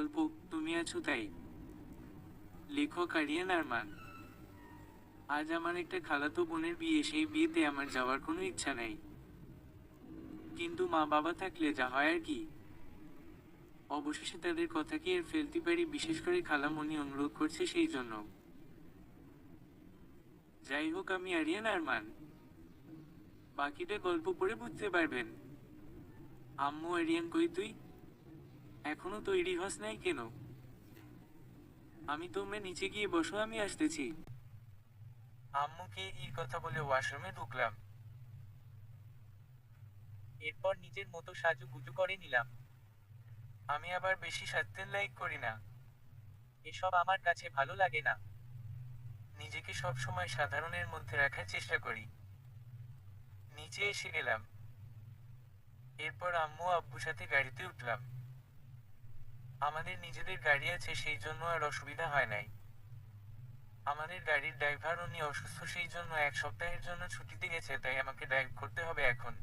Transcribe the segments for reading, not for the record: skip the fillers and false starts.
গল্প তুমি আছো তাই। লেখক আরিয়ান আরমান। আজ আমার একটা খালাতো বোনের বিয়ে, সেই বিয়েতে আমার যাওয়ার কোনো ইচ্ছা নেই, কিন্তু মা বাবা থাকলে যা হয় আর কি। অবশেষে তাদের কথা কি আর ফেলতে পারি, বিশেষ করে খালামণি অনুরোধ করছে সেই জন্য। যাই হোক, আমি আরিয়ান আরমান। বাকিটা গল্প পড়ে বুঝতে পারবেন। আম্মু, আরিয়ান কই তুই? এখনো তৈরি হস নাই কেন? আমি তোমরা নিচে গিয়ে বসো, আমি আসতেছি। আম্মুকে এই কথা বলে ওয়াশরুমে ঢুকলাম। এরপর নিজের মতো সাজুগুজু করে নিলাম। আমি আবার বেশি সাজতে লাইক করি না, এসব আমার কাছে ভালো লাগে না। নিজেকে সব সময় সাধারণের মধ্যে রাখার চেষ্টা করি। নিচে এসে গেলাম। এরপর আম্মু আব্বুর সাথে গাড়িতে উঠলাম। আমাদের নিজেদের গাড়ি আছে, সেই জন্য আর অসুবিধা হয় নাই। আমাদের গাড়ির ড্রাইভার উনি অসুস্থ, সেই জন্য 1 সপ্তাহের জন্য ছুটিতে গেছে, তাই আমাকে ড্রাইভ করতে হবে এখন।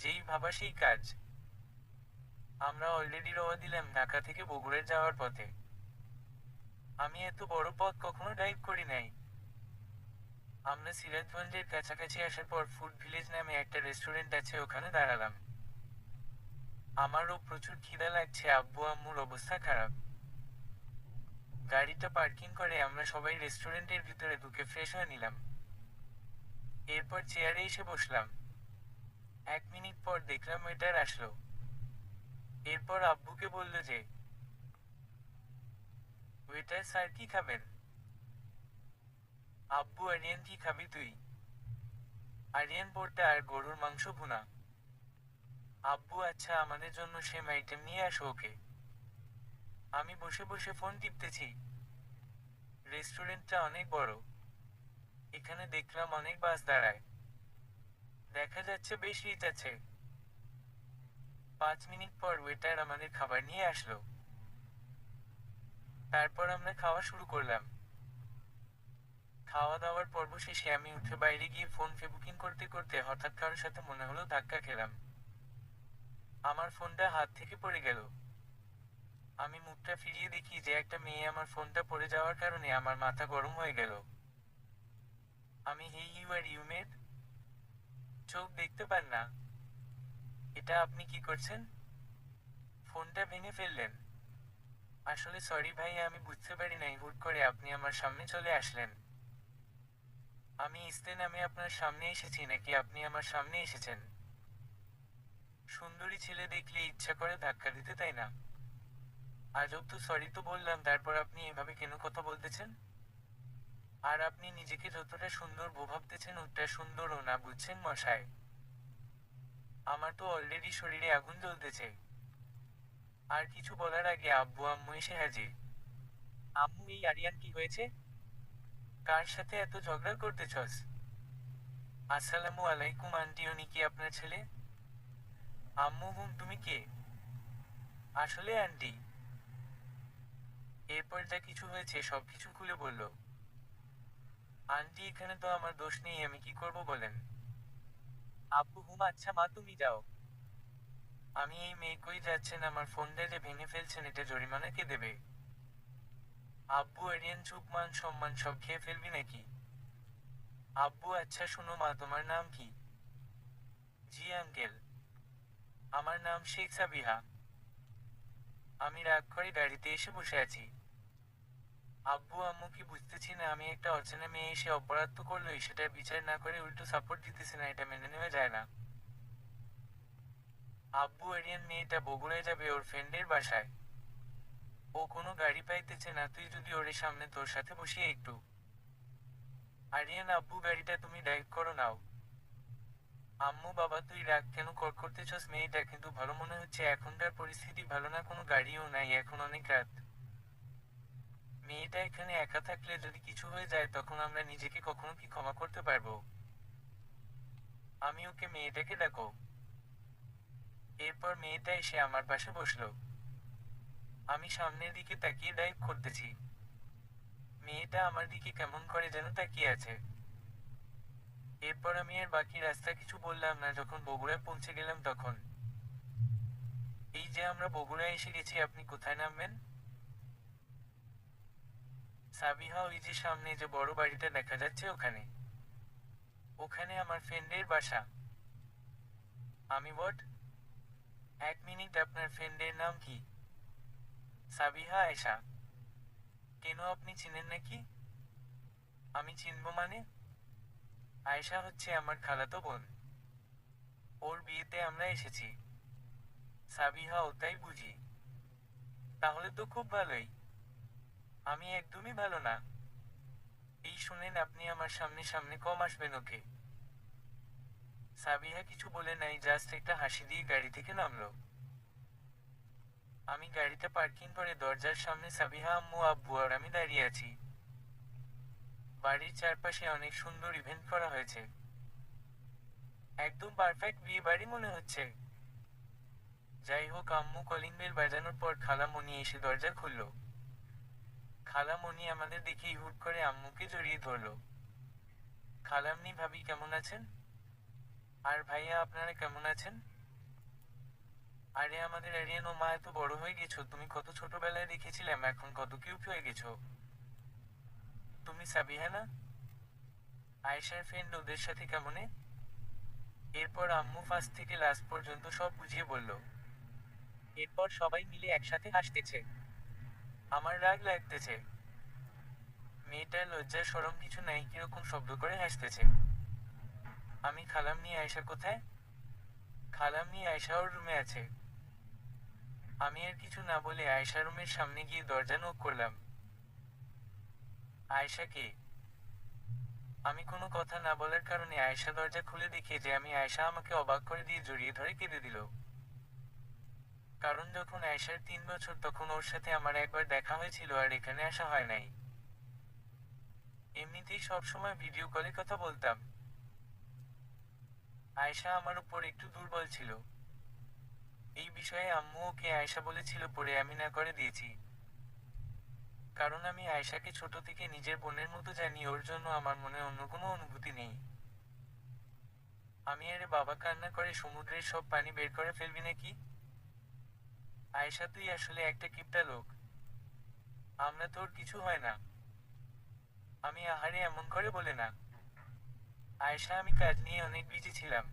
যেই ভাবা সেই কাজ। আমরা অলরেডি রওনা দিলাম ঢাকা থেকে বগুড়ায় যাওয়ার পথে। আমি এত বড় পথ কখনো ড্রাইভ করি নাই। আমরা সিরাজগঞ্জের কাছাকাছি আসার পর ফুড ভিলেজ নামে একটা রেস্টুরেন্ট আছে, ওখানে দাঁড়ালাম। আমারও প্রচুর খিদা লাগছে, আব্বু আম্মুর অবস্থা খারাপ। গাড়িটা পার্কিং করে আমরা সবাই রেস্টুরেন্টের ভিতরে ঢুকে ফ্রেশ হয়ে নিলাম। এরপর চেয়ারে এসে বসলাম। 1 মিনিট পর দেখলাম ওয়েটার আসলো। এরপর আব্বুকে বলল যে, ওয়েটার স্যার কি খাবেন? আব্বু, আরিয়ান কি খাবি তুই? আরিয়ান পোর্টা আর গরুর মাংস ভুনা। আব্বু, আচ্ছা আমাদের জন্য সেম আইটেম নিয়ে আসো ওকে। আমি বসে বসে ফোন টিপতেছি। রেস্টুরেন্টটা অনেক বড়। এখানে দেখলাম অনেক বাস দাঁড়ায়। দেখা যাচ্ছে বেশ রিচ আছে। 5 মিনিট পর ওয়েটার আমাদের খাবার নিয়ে আসলো। তারপর আমরা খাওয়া শুরু করলাম। খাওয়া দাওয়ার পর্ব শেষে আমি উঠে বাইরে গিয়ে ফোন বুকিং করতে করতে হঠাৎ কারোর সাথে মনে হলো ধাক্কা খেলাম। আমার ফোনটা হাত থেকে পড়ে গেল। আমি মুখটা ফিরিয়ে দেখি যে একটা মেয়ে আমার ফোনটা পড়ে যাওয়ার কারণে আমার মাথা গরম হয়ে গেল। আমি, hey you are you mad? চোখ দেখতে পান না? এটা আপনি কি করছেন? ফোনটা ভেঙে ফেললেন? আসলে সরি ভাইয়া, আমি বুঝতে পারি নাই, হুট করে আপনি আমার সামনে চলে আসলেন। আমি ইস্তে নামে আপনার সামনে এসেছি নাকি আপনি আমার সামনে এসেছেন? সুন্দরী ছেলে দেখলে ইচ্ছা করে ধাক্কা দিতে, তাই না? আজব তো, সরি তো বললাম, তারপর আপনি এভাবে কেন কথা বলতেছেন? আর আপনি নিজেকে যতটা সুন্দর ভাবতেছেন ওটা সুন্দরও না, বুঝছেন মশাই? আমার তো অলরেডি শরীরে আগুন জ্বলতেছে। আর কিছু বলার আগে আব্বু আম্মু এসে হাজির। আম্মু, এই আরিয়ান কি হয়েছে? কার সাথে এত ঝগড়া করতেছস? আসসালামু আলাইকুম আন্টি, উনি কি আপনার ছেলে? আম্মু, হুম, তুমি কে? আসলে আন্টি। এরপর যা কিছু হয়েছে সব কিছু খুলে বলল। আন্টি, এখানে তো আমার দোষ নেই, আমি কি করব বলেন? আব্বু, হুম, আচ্ছা মা তুমি যাও। আমি, এই মেয়ে কই যাচ্ছেন? আমার ফোনটা যে ভেঙে ফেলছেন, এটা জরিমানা কে দেবে? আব্বু, এরিয়ান চুপ, মান সম্মান সব খেয়ে ফেলবি নাকি? আব্বু, আচ্ছা শোনো মা, তোমার নাম কি? জি আঙ্কেল, আমার নাম শেখ সাবিহা। আমি রাগ করে গাড়িতে এসে বসে আছি। আব্বু আম্মু কি বুঝতেছি না, আমি একটা অচেনা মেয়ে এসে অপরাধ তো করলোই, সেটার বিচার না করে উল্টো সাপোর্ট দিতেছি না, এটা মেনে নেওয়া যায় না। আব্বু, এরিয়ান মেয়েটা বগুড়ায় যাবে ওর ফ্রেন্ডের বাসায়। ও কোনো গাড়ি পাইতেছে না, তুই যদি ওর সামনে তোর সাথে বসিয়ে একটু। আরিয়ান, আব্বু গাড়িটা তুমি ড্রাইভ করো নাও। আম্মু, বাবা তুই রাগ কেন করতেছস? মেয়েটা কিন্তু ভালো মনে হচ্ছে, এখনকার পরিস্থিতি ভালো না, কোনো গাড়িও নাই, এখন অনেক রাত। মেয়েটা এখানে একা থাকলে যদি কিছু হয়ে যায় তখন আমরা নিজেকে কখনো কি ক্ষমা করতে পারবো? আমি ওকে, মেয়েটাকে ডাকো। এরপর মেয়েটা এসে আমার পাশে বসলো। আমি সামনের দিকে তাকিয়ে ড্রাইভ করতেছি। মেয়েটা আমার দিকে কেমন করে যেন তাকিয়ে আছে। এরপর আমি আর বাকি রাস্তা কিছু বললাম না। যখন বগুড়ায় পৌঁছে গেলাম তখন এই যে আমরা বগুড়ায় এসে গেছি, আপনি কোথায় নামবেন? সাবিহা, ওই যে সামনে যে বড় বাড়িটা দেখা যাচ্ছে ওখানে। ওখানে আমার ফ্রেন্ডের বাসা। আমি বট? এক মিনিট, আপনার ফ্রেন্ডের নাম কি? সাবিহা আয়েশা। কেন, আপনি চিনেন নাকি? আমি চিনব মানে? আয়েশা হচ্ছে আমার খালাতো বোন। ওর বিয়েতে আমরা এসেছি। সাবিহা, ও তাই বুঝি? তাহলে তো খুব ভালোই। আমি একদমই ভালো না। এই শুনেন, আপনি আমার সামনে সামনে কম আসবেন ওকে। সাবিহা কিছু বলে নাই, জাস্ট একটা হাসি দিয়ে গাড়ি থেকে নামলো। আমি গাড়িটা পার্কিং করে দরজার সামনে সাবিহা, আম্মু, আব্বু আর আমি দাঁড়িয়ে আছি। বাড়ির চারপাশে অনেক সুন্দর ইভেন্ট করা হয়েছে। একদম পারফেক্ট বিয়ে বাড়ি মনে হচ্ছে। যাই হোক, আম্মু কলিং বেল বাজানোর পর খালামণি এসে দরজা খুলল। খালামণি আমাদের দেখেই হুট করে আম্মুকে জড়িয়ে ধরল। খালামণি, ভাবি কেমন আছেন? আর ভাইয়া, আপনারা কেমন আছেন? আরে আমাদের আরিয়ান, ও মা, এত বড় হয়ে গেছো তুমি! কত ছোটবেলায় দেখেছিলাম, এখন কত কিউট হয়ে গেছো। তুমি সাবিহা না? আয়েশার ফ্রেন্ড, ওদের সাথে কেমনে? এরপর আম্মু ফার্স্ট থেকে লাস্ট পর্যন্ত সব বুঝিয়ে বলল। এরপর সবাই মিলে একসাথে হাসতেছে। আমার রাগ লাগতেছে। মেয়েটার লজ্জা শরম কিছু নাই, কিরকম শব্দ করে হাসতেছে। আমি, খালামণি, আয়েশা কোথায়? খালামণি, আয়েশা ওর রুমে আছে। আমি আর কিছু না বলে আয়েশা রুমের সামনে গিয়ে দরজা নক করলাম। আয়েশা কে? আমি কোনো কথা না বলার কারণে আয়েশা দরজা খুলে দেখে যে আমি আয়েশা আমাকে অবাক করে দিয়ে জড়িয়ে ধরে কেঁদে দিল। কারণ যখন আয়েশার 3 বছর তখন ওর সাথে আমার একবার দেখা হয়েছিল আর এখানে আসা হয় নাই। এমনিতেই সবসময় ভিডিও কলে কথা বলতাম। আয়েশা আমার উপর একটু দুর্বল ছিল। এই বিষয়ে আম্মু ওকে আয়েশা বলেছিল, পরে আমি না করে দিয়েছি। কারণ আমি আয়েশাকে ছোট থেকে নিজের বোনের মতো জানি, ওর জন্য আমার মনে অন্য কোনো অনুভূতি নেই। আমি, আরে বাবা, কান্না করে সমুদ্রের সব পানি বের করে ফেলবি নাকি? আয়েশা, তুই আসলে একটা কিপটা লোক। আমরা, তোর কিছু হয় না। আমি, আহারে, এমন করে বলে না। আয়েশা, আমি কাজ নিয়ে অনেক বিজি ছিলাম।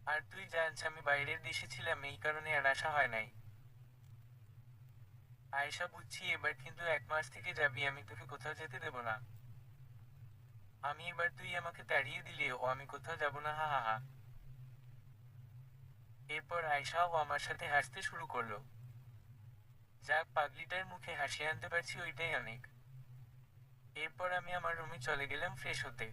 আর তুই জানিস আমি বাইরের দেশে ছিলাম, এই কারণে আর আসা হয় নাই। আয়েশা, বুঝছি, এবার কিন্তু 1 মাস থেকে যাবি, আমি তোকে কোথাও যেতে দেব না। আমি, এবার তুই আমাকে তাড়িয়ে দিলে ও আমি কোথাও যাব না, হা হা হা। এরপর আয়েশাও আমার সাথে হাসতে শুরু করলো। যাক, পাগলিটার মুখে হাসি আনতে পারছি, ওইটাই অনেক। এরপর আমি আমার রুমে চলে গেলাম ফ্রেশ হতে।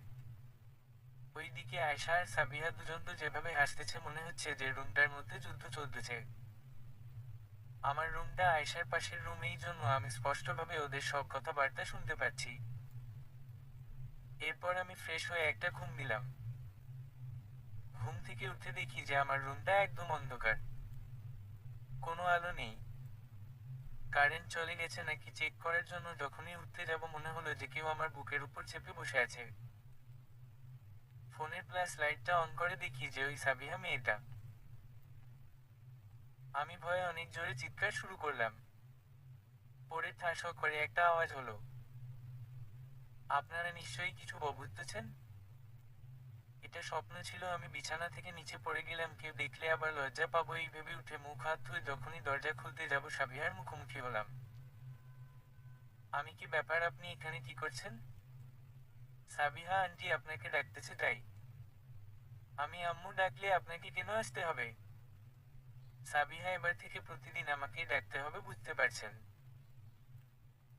ওইদিকে আয়েশা আর সাবিহা দুজন তো যেভাবে হাসতেছে, মনে হচ্ছে যে রুমটার মধ্যে যুদ্ধ চলতেছে। আমার রুমটা আয়েশার পাশের রুম, এই জন্য আমি স্পষ্টভাবে ওদের সব কথাবার্তা শুনতে পাচ্ছি। এরপর আমি ফ্রেশ হয়ে একটা ঘুম দিলাম। ঘুম থেকে উঠে দেখি যে আমার রুমটা একদম অন্ধকার। কোনো আলো নেই। কারেন্ট চলে গেছে নাকি চেক করার জন্য যখনই উঠতে যাব, মনে হলো যে কেউ আমার বুকের উপর চেপে বসে আছে। ফোনের ফ্ল্যাশ লাইটটা অন করে দেখি যে ওই সাবিহা মেয়েটা। আমি ভয়ে অনেক জোরে চিৎকার শুরু করলাম। পরে ঠাস করে একটা আওয়াজ হলো। আপনারা নিশ্চয়ই কিছু বুঝতেছেন। এটা স্বপ্ন ছিল, আমি বিছানা থেকে নিচে পড়ে গেলাম, কেউ দেখলে আবার লজ্জা পাবো এই ভেবে উঠে মুখ হাত ধুয়ে যখনই দরজা খুলতে যাব, সাবিহার মুখোমুখি হলাম। আমি, কি ব্যাপার, আপনি এখানে কি করছেন? সাবিহা, আন্টি আপনাকে ডাকতেছে তাই। আমি, আম্মু ডাকলে আপনাকে কেন আসতে হবে? সাবিহা, এবার থেকে প্রতিদিন আমাকেই ডাকতে হবে, বুঝতে পারছেন?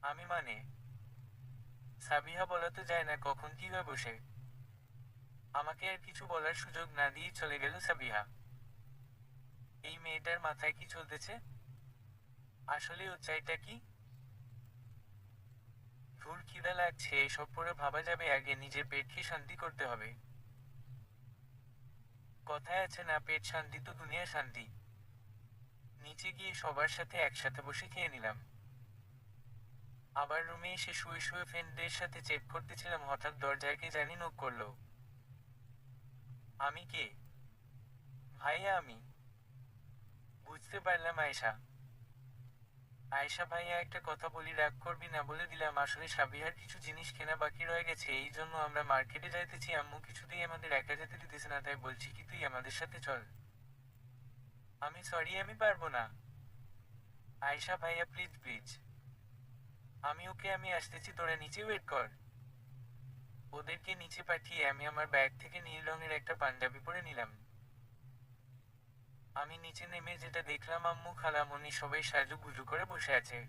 আমি, মানে? সাবিহা, বলা তো যায় না কখন কি হয়ে বসে। আমাকে আর কিছু বলার সুযোগ না দিয়ে চলে গেল সাবিহা। এই মেয়েটার মাথায় কি চলতেছে? আসলে ও চাইটা কি? ধুর, খিদা লাগছে, এসব পরে ভাবা যাবে, আগে নিজের পেটকে শান্তি করতে হবে। কথায় আছে না, পেট শান্তি তো দুনিয়া শান্তি। নিচে গিয়ে সবার সাথে একসাথে বসে খেয়ে নিলাম। আবার রুমে এসে শুয়ে শুয়ে ফ্রেন্ডদের সাথে চেক করতেছিলাম, হঠাৎ দরজায় কে জানি নক করলো। আমি, কে? ভাইয়া, আমি। বুঝতে পারলাম আয়েশা। আয়েশা ভাইয়া, একটা কথা বলি, রাগ করবি না বলে দিলাম, আসলে সাবিহার কিছু জিনিস কেনা বাকি রয়ে গেছে, এই জন্য আমরা মার্কেটে যাইতেছি। আম্মু কিছুতেই আমাদের একা যেতে দিতেছে না, তাই বলছি কি তুই আমাদের সাথে চল। আমি সরি, আমি পারবো না। আয়েশা ভাইয়া প্লিজ প্লিজ। আমি আসতেছি, তোরা নিচে ওয়েট কর। ওদেরকে নিচে পাঠিয়ে আমি আমার ব্যাগ থেকে নীল রঙের একটা পাঞ্জাবি পরে নিলাম। আমি নিচে নেমে যেটা দেখলাম, আম্মু খালামণি সবাই সাজুগুজু করে বসে আছে।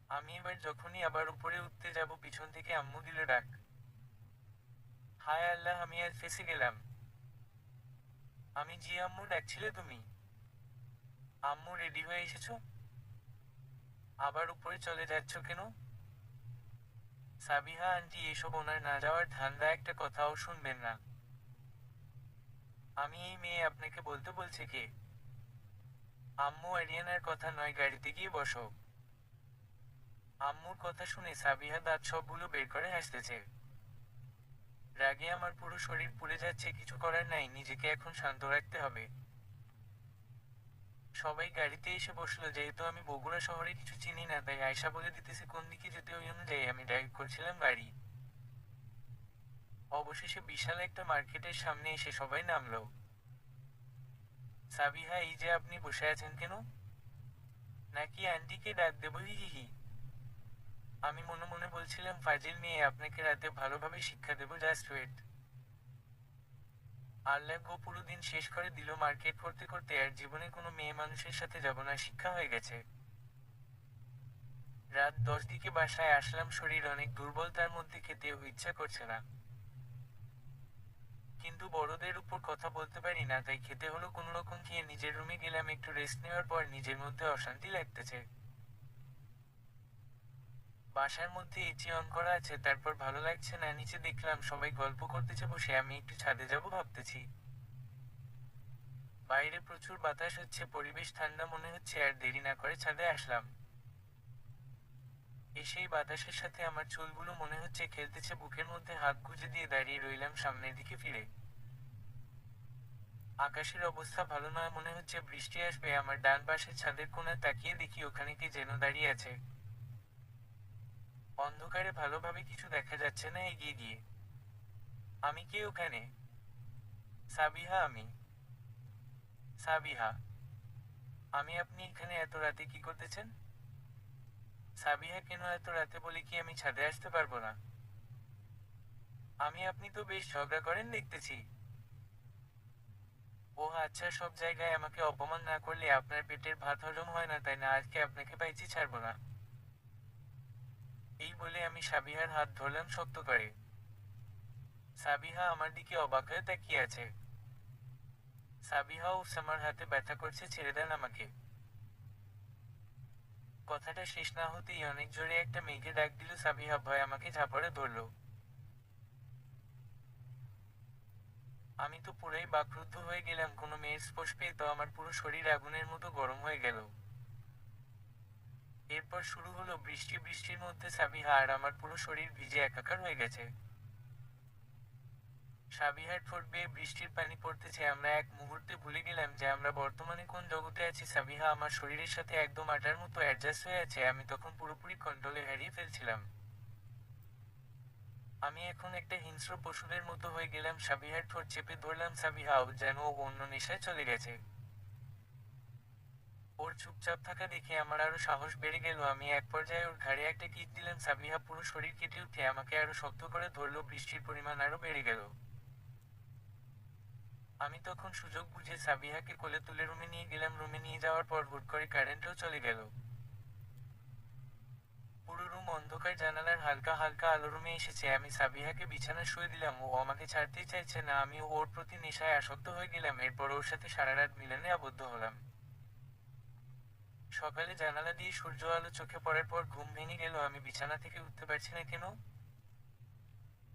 আমি এবার যখনই আবার উপরে উঠতে যাব, পিছন থেকে আম্মু দিল ডাক। হায় আল্লাহ, আমি আর ফেঁসে গেলাম। আমি, জি আম্মু, ডাকছিলে তুমি? আম্মু, রেডি হয়ে এসেছো? আবার উপরে চলে যাচ্ছ কেন? সাবিহা আন্টি, এসব ওনার না যাওয়ার ধান্দা, একটা কথাও শুনবেন না। আমি, এই মেয়ে আপনাকে বলতে বলছে কে? আম্মু, আরিয়ানার কথা নয়, গাড়িতে গিয়ে বসো। আম্মুর কথা শুনে সাবিহা দাঁত সবগুলো বের করে হাসতেছে। রাগে আমার পুরো শরীর পুড়ে যাচ্ছে, কিছু করার নাই, নিজেকে এখন শান্ত রাখতে হবে। সবাই গাড়িতে এসে বসলো। যেহেতু আমি বগুড়া শহরে কিছু চিনি না, তাই আয়শা বলে দিতেছে কোন দিকে যেতে, ওই অনুযায়ী আমি ড্রাইভ করছিলাম গাড়ি। অবশেষে বিশাল একটা মার্কেটের সামনে এসে সবাই নামলো। সাবিহা, এই যে আপনি বসে আছেন কেন? নাকি আন্টিকে ডাক দেবো? হি হি হি। আমি মনে মনে বলছিলাম, ফাজিল মেয়ে, আপনাকে রাতে ভালোভাবে শিক্ষা দেবো, জাস্ট ওয়েট। আল্লাহ গো, পুরো দিন শেষ করে দিল মার্কেট করতে করতে, আর জীবনে কোনো মেয়ে মানুষের সাথে যাব না, শিক্ষা হয়ে গেছে। রাত 10 দিকে বাসায় আসলাম, শরীর অনেক দুর্বল, তার মধ্যে খেতেও ইচ্ছা করছে না। কিন্তু বড়দের উপর কথা বলতে পারি না, তাই খেতে হলো কোনোরকম। খেয়ে নিজের রুমে গেলাম, একটু রেস্ট নেওয়ার পর নিজের মধ্যে অশান্তি লাগতেছে। বাসার মধ্যে এসি অন করা আছে, তারপর ভালো লাগছে না। নিচে দেখলাম সবাই গল্প করতেছে বসে, আমি একটু ছাদে যাব ভাবতেছি। বাইরে প্রচুর বাতাস হচ্ছে, পরিবেশ ঠান্ডা মনে হচ্ছে, আর দেরি না করে ছাদে আসলাম। এসেই বাতাসের সাথে আমার চুলগুলো মনে হচ্ছে খেলতেছে, বুকের মধ্যে হাত গুজে দিয়ে দাঁড়িয়ে রইলাম সামনের দিকে ফিরে। আকাশের অবস্থা ভালো নয়, মনে হচ্ছে বৃষ্টি আসবে। আমার ডান পাশের ছাদের কোণায় তাকিয়ে দেখি ওখানে কি যেন দাঁড়িয়ে আছে। অন্ধকারে ভালোভাবে কিছু দেখা যাচ্ছে না। এগিয়ে গিয়ে, আমি, কে ওখানে? সাবিহা, আমি। সাবিহা, আমি, আপনি এখানে এত রাতে কি করতেছেন? সাবিহা, কেন এত রাতে? বলে কি আমি ছাদে আসতে পারবো না? আমি, আপনি তো বেশ ঝগড়া করেন দেখতেছি। ও আচ্ছা, সব জায়গায় আমাকে অপমান না করলে আপনার পেটের ভাত হজম হয় না, তাই না? আজকে আপনাকে পাইছি, ছাড়বো না। এই বলে আমি সাবিহার হাত ধরলাম শক্ত করে। সাবিহা আমার দিকে অবাক হয়ে তাকিয়ে আছে। সাবিহা, ও আমার হাতে ব্যথা করছে, ছেড়ে দেন আমাকে। কথাটা শেষ না হতেই অনেক জোরে একটা মেঘে ডাক দিল। সাবিহা ভয় আমাকে ঝাপড়ে ধরলো। আমি তো পুরোই বাকরুদ্ধ হয়ে গেলাম। কোনো মেয়ের স্পর্শ পেয়ে তো আমার পুরো শরীর আগুনের মতো গরম হয়ে গেল। এরপর শুরু হলো বৃষ্টি। বৃষ্টির মধ্যে সাবিহা আর আমার পুরো শরীর ভিজে একাকার হয়ে গেছে। সাবিহার ঠোঁট বেয়ে বৃষ্টির পানি পড়তেছে। আমরা এক মুহূর্তে ভুলে গেলাম যে আমরা বর্তমানে কোন জগতে আছি। সাবিহা আমার শরীরের সাথে একদম আটার মতো অ্যাডজাস্ট হয়ে আছে। আমি তখন পুরোপুরি কন্ট্রোলে হারিয়ে ফেলছিলাম। আমি এখন একটা হিংস্র পশুদের মতো হয়ে গেলাম। সাবিহার ঠোঁট চেপে ধরলাম। সাবিহাও যেন ও অন্য নেশায় চলে গেছে। ওর চুপচাপ থাকা দেখে আমার আরো সাহস বেড়ে গেল। আমি এক পর্যায়ে ওর ঘাড়ে একটা কিক দিলাম। সাবিহা পুরো শরীর কেটে উঠে আমাকে আরো শক্ত করে ধরলো। বৃষ্টির পরিমাণ আরো বেড়ে গেল। আমি তখন সুযোগ বুঝে সাবিহাকে কোলে তুলে রুমে নিয়ে গেলাম। রুমে নিয়ে যাওয়ার পর হুট করে কারেন্টও চলে গেল। পুরো রুম অন্ধকার, জানালার হালকা হালকা আলো রুমে এসেছে। আমি সাবিহাকে বিছানায় শুয়ে দিলাম। ও আমাকে ছাড়তেই চাইছে না। আমি ওর প্রতি নেশায় আসক্ত হয়ে গেলাম। এরপর ওর সাথে সারা রাত মিলনে আবদ্ধ হলাম। সকালে জানালা দিয়ে সূর্য আলো চোখে পড়ার পর ঘুম ভেঙে গেল। আমি বিছানা থেকে উঠতে পারছি না কেন।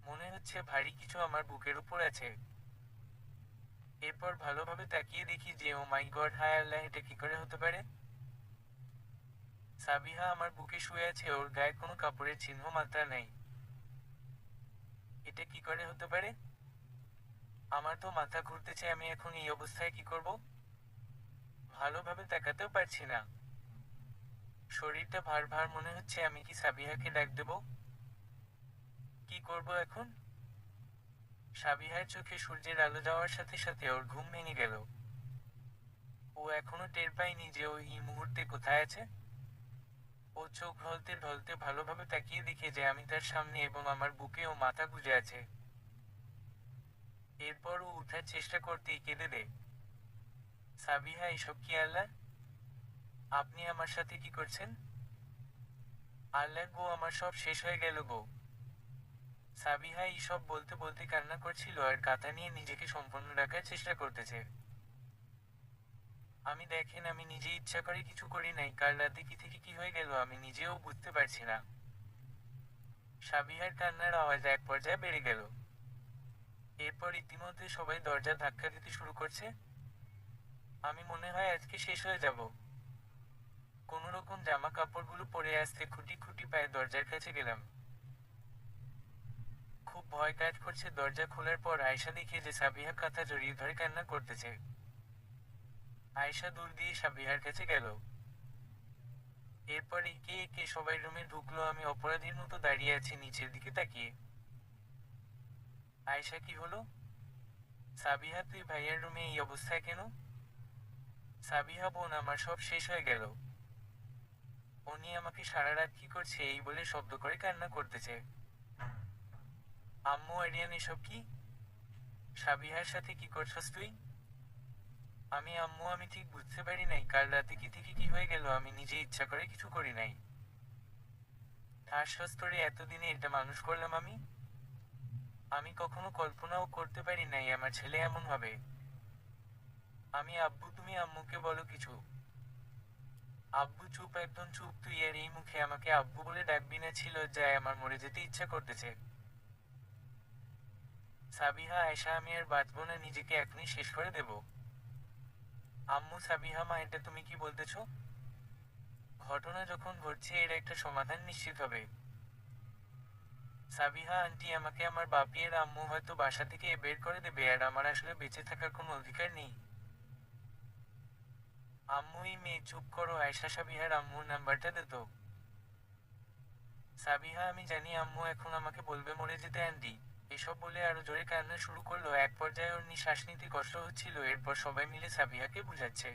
মনে হচ্ছে ভারী কিছু আমার বুকের উপর আছে। এরপর ভালোভাবে তাকিয়ে দেখি যে, ও মাই গড, হায় আল্লাহ, এটা কি করে হতে পারে? সাবিহা আমার বুকে শুয়ে আছে, ওর গায়ে কোনো কাপড়ের চিহ্ন মাত্রা নেই। এটা কি করে হতে পারে? আমার তো মাথা ঘুরতেছে। আমি এখন এই অবস্থায় কি করব? ভালোভাবে তাকাতেও পারছি না। শরীরটা ভার ভার মনে হচ্ছে। আমি কি সাবিহাকে ডাক দেব? কি করব এখন? সাবিহার চোখে সূর্যের আলো যাওয়ার সাথে সাথে ওর ঘুম ভেঙে গেল। ও এখনো টের পায়নি যে ও এই মুহূর্তে কোথায় আছে। ও চোখ ঢলতে ঢলতে ভালোভাবে তাকিয়ে দেখে যে আমি তার সামনে এবং আমার বুকে ও মাথা গুঁজে আছে। এরপর ও উঠার চেষ্টা করতেই কেঁদে দেয়। সাবিহা, এসব কি আল্লাহ? আপনি আমার সাথে কি করছেন? আল্লাহ গো, আমার সব শেষ হয়ে গেল গো। সাবিহা এইসব বলতে বলতে কান্না করছিল আর কাঁথা নিয়ে নিজেকে সম্পন্ন রাখার চেষ্টা করতেছে। আমি নিজে ইচ্ছা করে কিছু করি নাই। কাল রাতে কি থেকে কি হয়ে গেল আমি নিজেও বুঝতে পারছি না। সাবিহার কান্নার আওয়াজ এক পর্যায়ে বেড়ে গেল। এরপর ইতিমধ্যে সবাই দরজা ধাক্কা দিতে শুরু করছে। আমি মনে হয় আজকে শেষ হয়ে যাব। কোনো রকম জামা কাপড়গুলো পরে আসতে খুঁটি খুঁটি পায়ে দরজার কাছে গেলাম। খুব ভয় কাজ করছে। দরজা খোলার পর আয়শা দেখে যে সাবিহা কাঁথা জড়িয়ে ধরে কান্না করতেছে। আয়শা দূর দিয়ে সাবিহার কাছে গেল। এরপর একে একে সবাই রুমে ঢুকলো। আমি অপরাধীর মতো দাঁড়িয়ে আছি নিচের দিকে তাকিয়ে। আয়শা, কি হলো? সাবিহা, তুই ভাইয়ার রুমে এই অবস্থায় কেন? সাবিহা, বোন, আমার সব শেষ হয়ে গেল। উনি আমাকে সারা রাত কি করছে এই বলে শব্দ করে কান্না করতেছে। আম্মু, আরিয়ান, এসব কি? সাবিহার সাথে কি করছস তুই? আমি ঠিক বুঝতে পারি নাই কাল রাতে কি থেকে কি হয়ে গেল। আমি নিজে ইচ্ছা করে কিছু করি নাই। ঠাস করে এতদিনে এটা মানুষ করলাম আমি। আমি কখনো কল্পনাও করতে পারি নাই আমার ছেলে এমন হবে। আব্বু, তুমি আম্মুকে বলো কিছু। আব্বু চুপ, একদম চুপ। তুই আর এই মুখে আমাকে আব্বু বলে ডাকবি না। ছিল যায় আমার মরে যেতে ইচ্ছা করতেছে। সাবিহা, আয়শা, আমি আর বাঁচবো না। নিজেকে এখনই শেষ করে দেব। আম্মু, সাবিহা মা, এটা তুমি কি বলতেছ? ঘটনা যখন ঘটছে এর একটা সমাধান নিশ্চিত হবে। সাবিহা আন্টি, আমাকে আমার বাপিয়ের আম্মু হয়তো বাসা থেকে বের করে দেবে আর আমার আসলে বেঁচে থাকার কোনো অধিকার নেই। আম্মু, এই মেয়ে, চুপ করো। আয়শা, সাবিহার আম্মুর নাম্বারটা দে তো। সাবিহা, আমি জানি আম্মু এখন আমাকে বলবে মরে যেতে আন্টি। এসব বলে আরো জোরে কান্না শুরু করলো। এক পর্যায়ে ওর নিঃশ্বাস নিতে কষ্ট হচ্ছিল। এরপর সবাই মিলে সাবিহাকে বুঝাচ্ছে।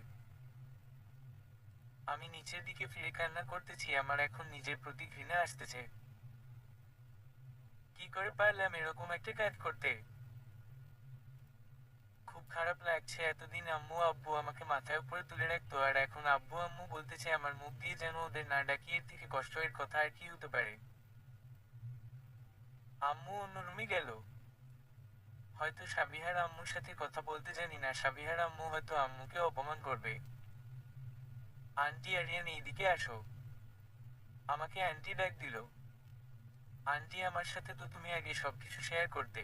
আমি নিচের দিকে ফিরে কান্না করতেছি। আমার এখন নিজের প্রতি ঘৃণা আসতেছে। কি করে পারলাম এরকম একটা কাজ করতে? খুব খারাপ লাগছে। এতদিন আম্মু আব্বু আমাকে মাথায় উপরে তুলে রাখতো আর এখন আব্বু আম্মু বলতেছে আমার মুখ দিয়ে যেন ওদের না ডাকি। এর থেকে কষ্টের কথা আর কি হতে পারে? আম্মু অন্য রুমে গেল। হয়তো সাবিহার আম্মুর সাথে কথা বলতে, জানি না। সাবিহার আম্মু হয়তো আম্মুকে অপমান করবে। আন্টি, আরিয়ান, এইদিকে আসো। আমাকে আন্টি ডাক দিল। আন্টি, আমার সাথে তো তুমি আগে সবকিছু শেয়ার করতে।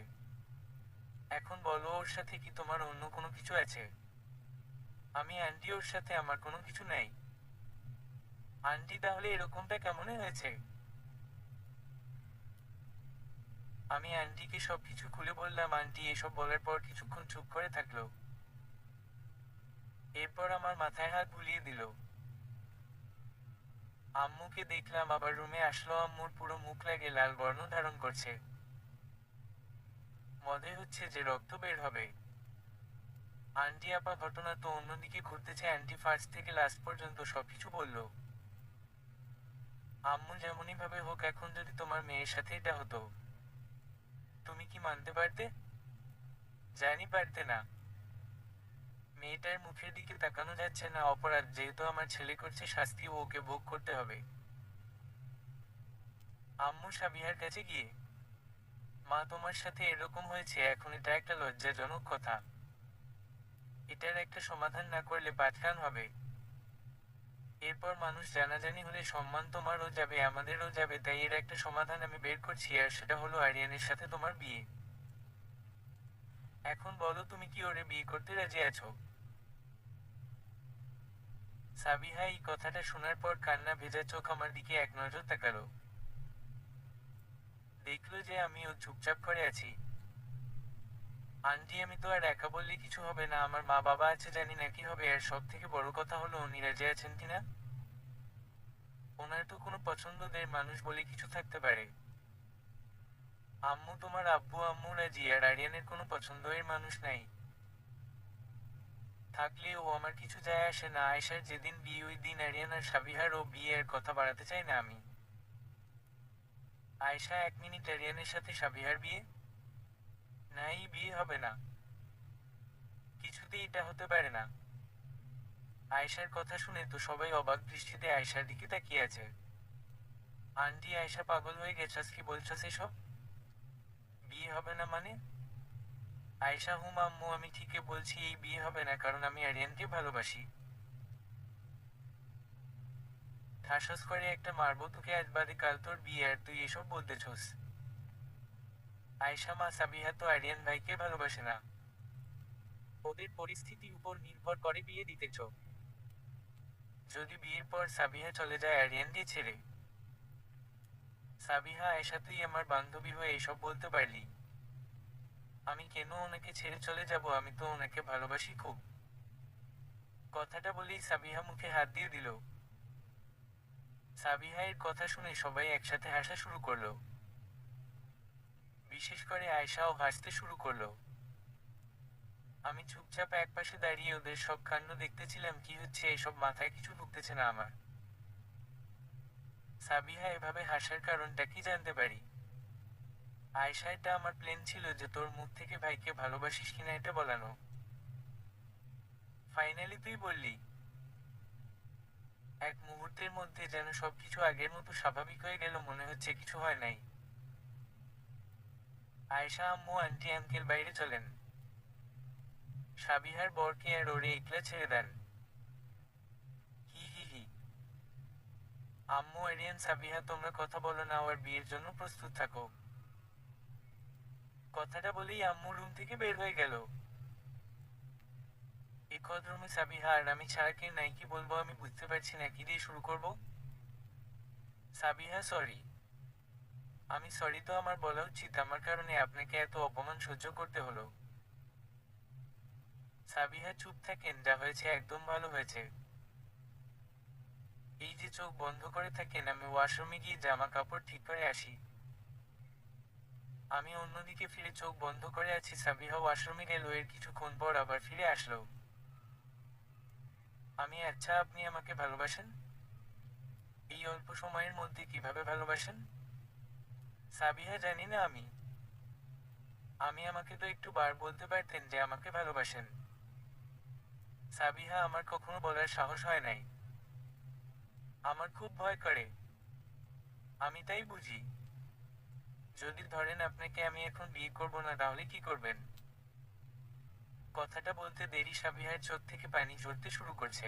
এখন বলো, ওর সাথে কি তোমার অন্য কোনো কিছু আছে? আন্টি, ওর সাথে আমার কোনো কিছু নাই। আন্টি, তাহলে এরকমটা কেমনে হয়েছে? আমি আন্টিকে সবকিছু খুলে বললাম। আন্টি এসব বলার পর কিছুক্ষণ চুপ করে থাকলো। এরপর আমার মাথায় হাত বুলিয়ে দিল। আম্মুকে দেখলাম আবার রুমে আসলো। আম্মুর পুরো মুখ লাগে লাল বর্ণ ধারণ করছে। মনে হচ্ছে যে রক্ত বের হবে। আন্টি আপা, ঘটনা তো অন্যদিকে ঘুরতেছে। আন্টি ফার্স্ট থেকে লাস্ট পর্যন্ত সবকিছু বলল। আম্মু, যেমনই ভাবে হোক, এখন যদি তোমার মেয়ের সাথে এটা হতো, তুমি কি মানতে পারতে? জানি পারতে না। মেয়েটার মুখের দিকে তাকানো যাচ্ছে না। অপরাধ যেহেতু আমার ছেলে করছে, শাস্তি ওকে ভোগ করতে হবে। আম্মু সাবিহার কাছে গিয়ে, মা, তোমার সাথে এরকম হয়েছে এখন, এটা একটা লজ্জাজনক কথা। এটার একটা সমাধান না করলে পাঠকান হবে। এরপর মানুষ জানাজানি হলে সম্মান তোমারও যাবে আমাদেরও যাবে। তাই এর একটা সমাধান আমি বের করছি, আর সেটা হলো আরিয়ানের সাথে তোমার বিয়ে। এখন বলো, তুমি কি ওরে বিয়ে করতে রাজি আছো? সাবিহা এই কথাটা শোনার পর কান্না ভেজা চোখ আমার দিকে এক নজর তাকালো। দেখলো যে আমিও চুপচাপ করে আছি। আন্টি আমি তো আর একা বললে কিছু হবে না, আমার মা বাবা আছে, জানি না কি হবে। আর সব থেকে বড় কথা হলো উনি রাজি আছেন কিনা। ওনার তো কোনো পছন্দের মানুষ বলে কিছু থাকতে পারে। আম্মু, তোমার আব্বু আম্মু রাজি, আর আরিয়ানের কোনো পছন্দের মানুষ নাই। থাকলেও আমার কিছু যায় আসে না। আয়েশার যেদিন বিয়ে ওই দিন আরিয়ান আর সাবিহার ও বিয়ের কথা বাড়াতে চাই না আমি। আয়েশা, 1 মিনিট, আরিয়ানের সাথে সাবিহার বিয়ে? না, এই বিয়ে হবে না। কিছুতেই এটা হতে পারে না। আয়েশার কথা শুনে তো সবাই অবাক দৃষ্টিতে আয়েশার দিকে তাকিয়ে আছে। আন্টি, আয়েশা পাগল হয়ে গেছাস, কি বলছাস এসব? বিয়ে হবে না মানে? আয়েশা, হুম আম্মু, আমি ঠিকই বলছি, এই বিয়ে হবে না, কারণ আমি আরিয়ানকে ভালোবাসি। ঠাসস করে একটা মারবো তোকে, আজ বাদে কাল তোর বিয়ে, আর তুই এসব বলতেছস? আয়েশা, মা সাবিহা তো আরিয়ান ভাইকে ভালোবাসে না। ওদের পরিস্থিতি উপর নির্ভর করে বিয়ে দিতেছ। যদি বিয়ের পর সাবিহা চলে যায় আরিয়ানকে ছেড়ে? সাবিহা, আয়েশা, তুই আমার বান্ধবী হয়ে এসব বলতে পারলি? আমি কেন ওনাকে ছেড়ে চলে যাব? আমি তো ওনাকে ভালোবাসি খুব। কথাটা বলেই সাবিহা মুখে হাত দিয়ে দিল। সাবিহা এর কথা শুনে সবাই একসাথে হাসা শুরু করলো। বিশেষ করে আয়েশাও হাসতে শুরু করলো। আমি চুপচাপ একপাশে দাঁড়িয়ে ওদের সব কাণ্ড দেখতেছিলাম। কি হচ্ছে এসব, মাথায় কিছু ঢুকতেছে না আমার। সাবিহা এভাবে হাসার কারণটা কি জানতে পারি? আয়েশা, এটা আমার প্ল্যান ছিল যে তোর মুখ থেকে ভাইকে ভালোবাসিস কিনা এটা বলানো। ফাইনালি তুই বললি। এক মুহূর্তের মধ্যে যেন সবকিছু আগের মতো স্বাভাবিক হয়ে গেল, মনে হচ্ছে কিছু হয় নাই। আয়েশা আম্মু আন্টি আঙ্কেল বাইরে চলেন। সাবিহার বরকে আর ওরে একলা ছেড়ে দেন। হি হি হি। আম্মু, আরিয়ান, সাবিহা, তোমরা কথা বলো না, আর বিয়ের জন্য প্রস্তুত থাকো। কথাটা বলেই আম্মু রুম থেকে বের হয়ে গেল। এ কদরমে সাবিহা আর আমি ছাড়া কে নাই, কি বলবো আমি বুঝতে পারছি না, কি দিয়ে শুরু করব। সাবিহা, সরি। আমি সরি তো আমার বলা উচিত, আমার কারণে আপনাকে এত অপমান সহ্য করতে হলো। সাবিহা, চুপ থাকেন, যা হয়েছে একদম ভালো হয়েছে। এই যে চোখ বন্ধ করে থাকেন, আমি ওয়াশরুমে গিয়ে জামা কাপড় ঠিক করে আসি। আমি অন্যদিকে ফিরে চোখ বন্ধ করে আছি। সাবিহা ওয়াশরুমে গেল, এর কিছুক্ষণ পর আবার ফিরে আসলো। আমি, আচ্ছা আপনি আমাকে ভালোবাসেন? এই অল্প সময়ের মধ্যে কিভাবে ভালোবাসেন? সাবিহা, জানি না আমি। আমাকে তো একটু বার বলতে পারতেন যে আমাকে ভালোবাসেন। সাবিহা, আমার কখনো বলার সাহস হয় নাই। আমার খুব ভয় করে। আমি তাই বুঝি। যদি ধরেন আপনাকে আমি এখন বিয়ে করব না, তাহলে কি করবেন? কথাটা বলতে দেরি সাবিহার চোখ থেকে পানি ঝরতে শুরু করছে।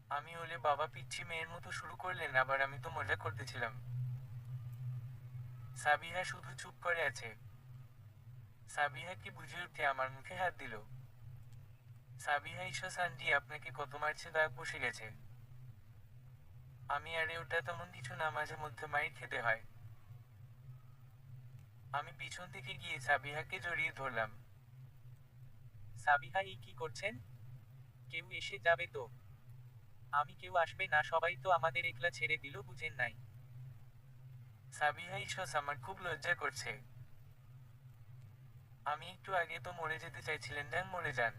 আমি হলে বাবা পিচ্ছি মেয়ের মতো শুরু করলেন, আবার আমি তো মজা করতেছিলাম। সাবিহা শুধু চুপ করে আছে। সাবিহা কি বুঝে উঠে আমার মুখে হাত দিল। সাবিহা, ঈশ্বর আন্টি, আপনাকে কত মারছে, দাগ বসে গেছে। আমি, আরে ওটা তেমন কিছু না, মাঝে মধ্যে মাইর খেতে হয়। আমি পিছন থেকে গিয়ে সাবিহাকে জড়িয়ে ধরলাম। সাবিহা, এই কি করছেন? কেউ এসে যাবে তো? আমি, কেউ আসবে না, সবাই তো আমাদের একলা ছেড়ে দিল, বুঝেন নাই? সাবিহা, ঈশ্বর আমার খুব লজ্জা করছে। আমি একটু আগে তো মরে যেতে চাইছিলেন, যান মরে যান।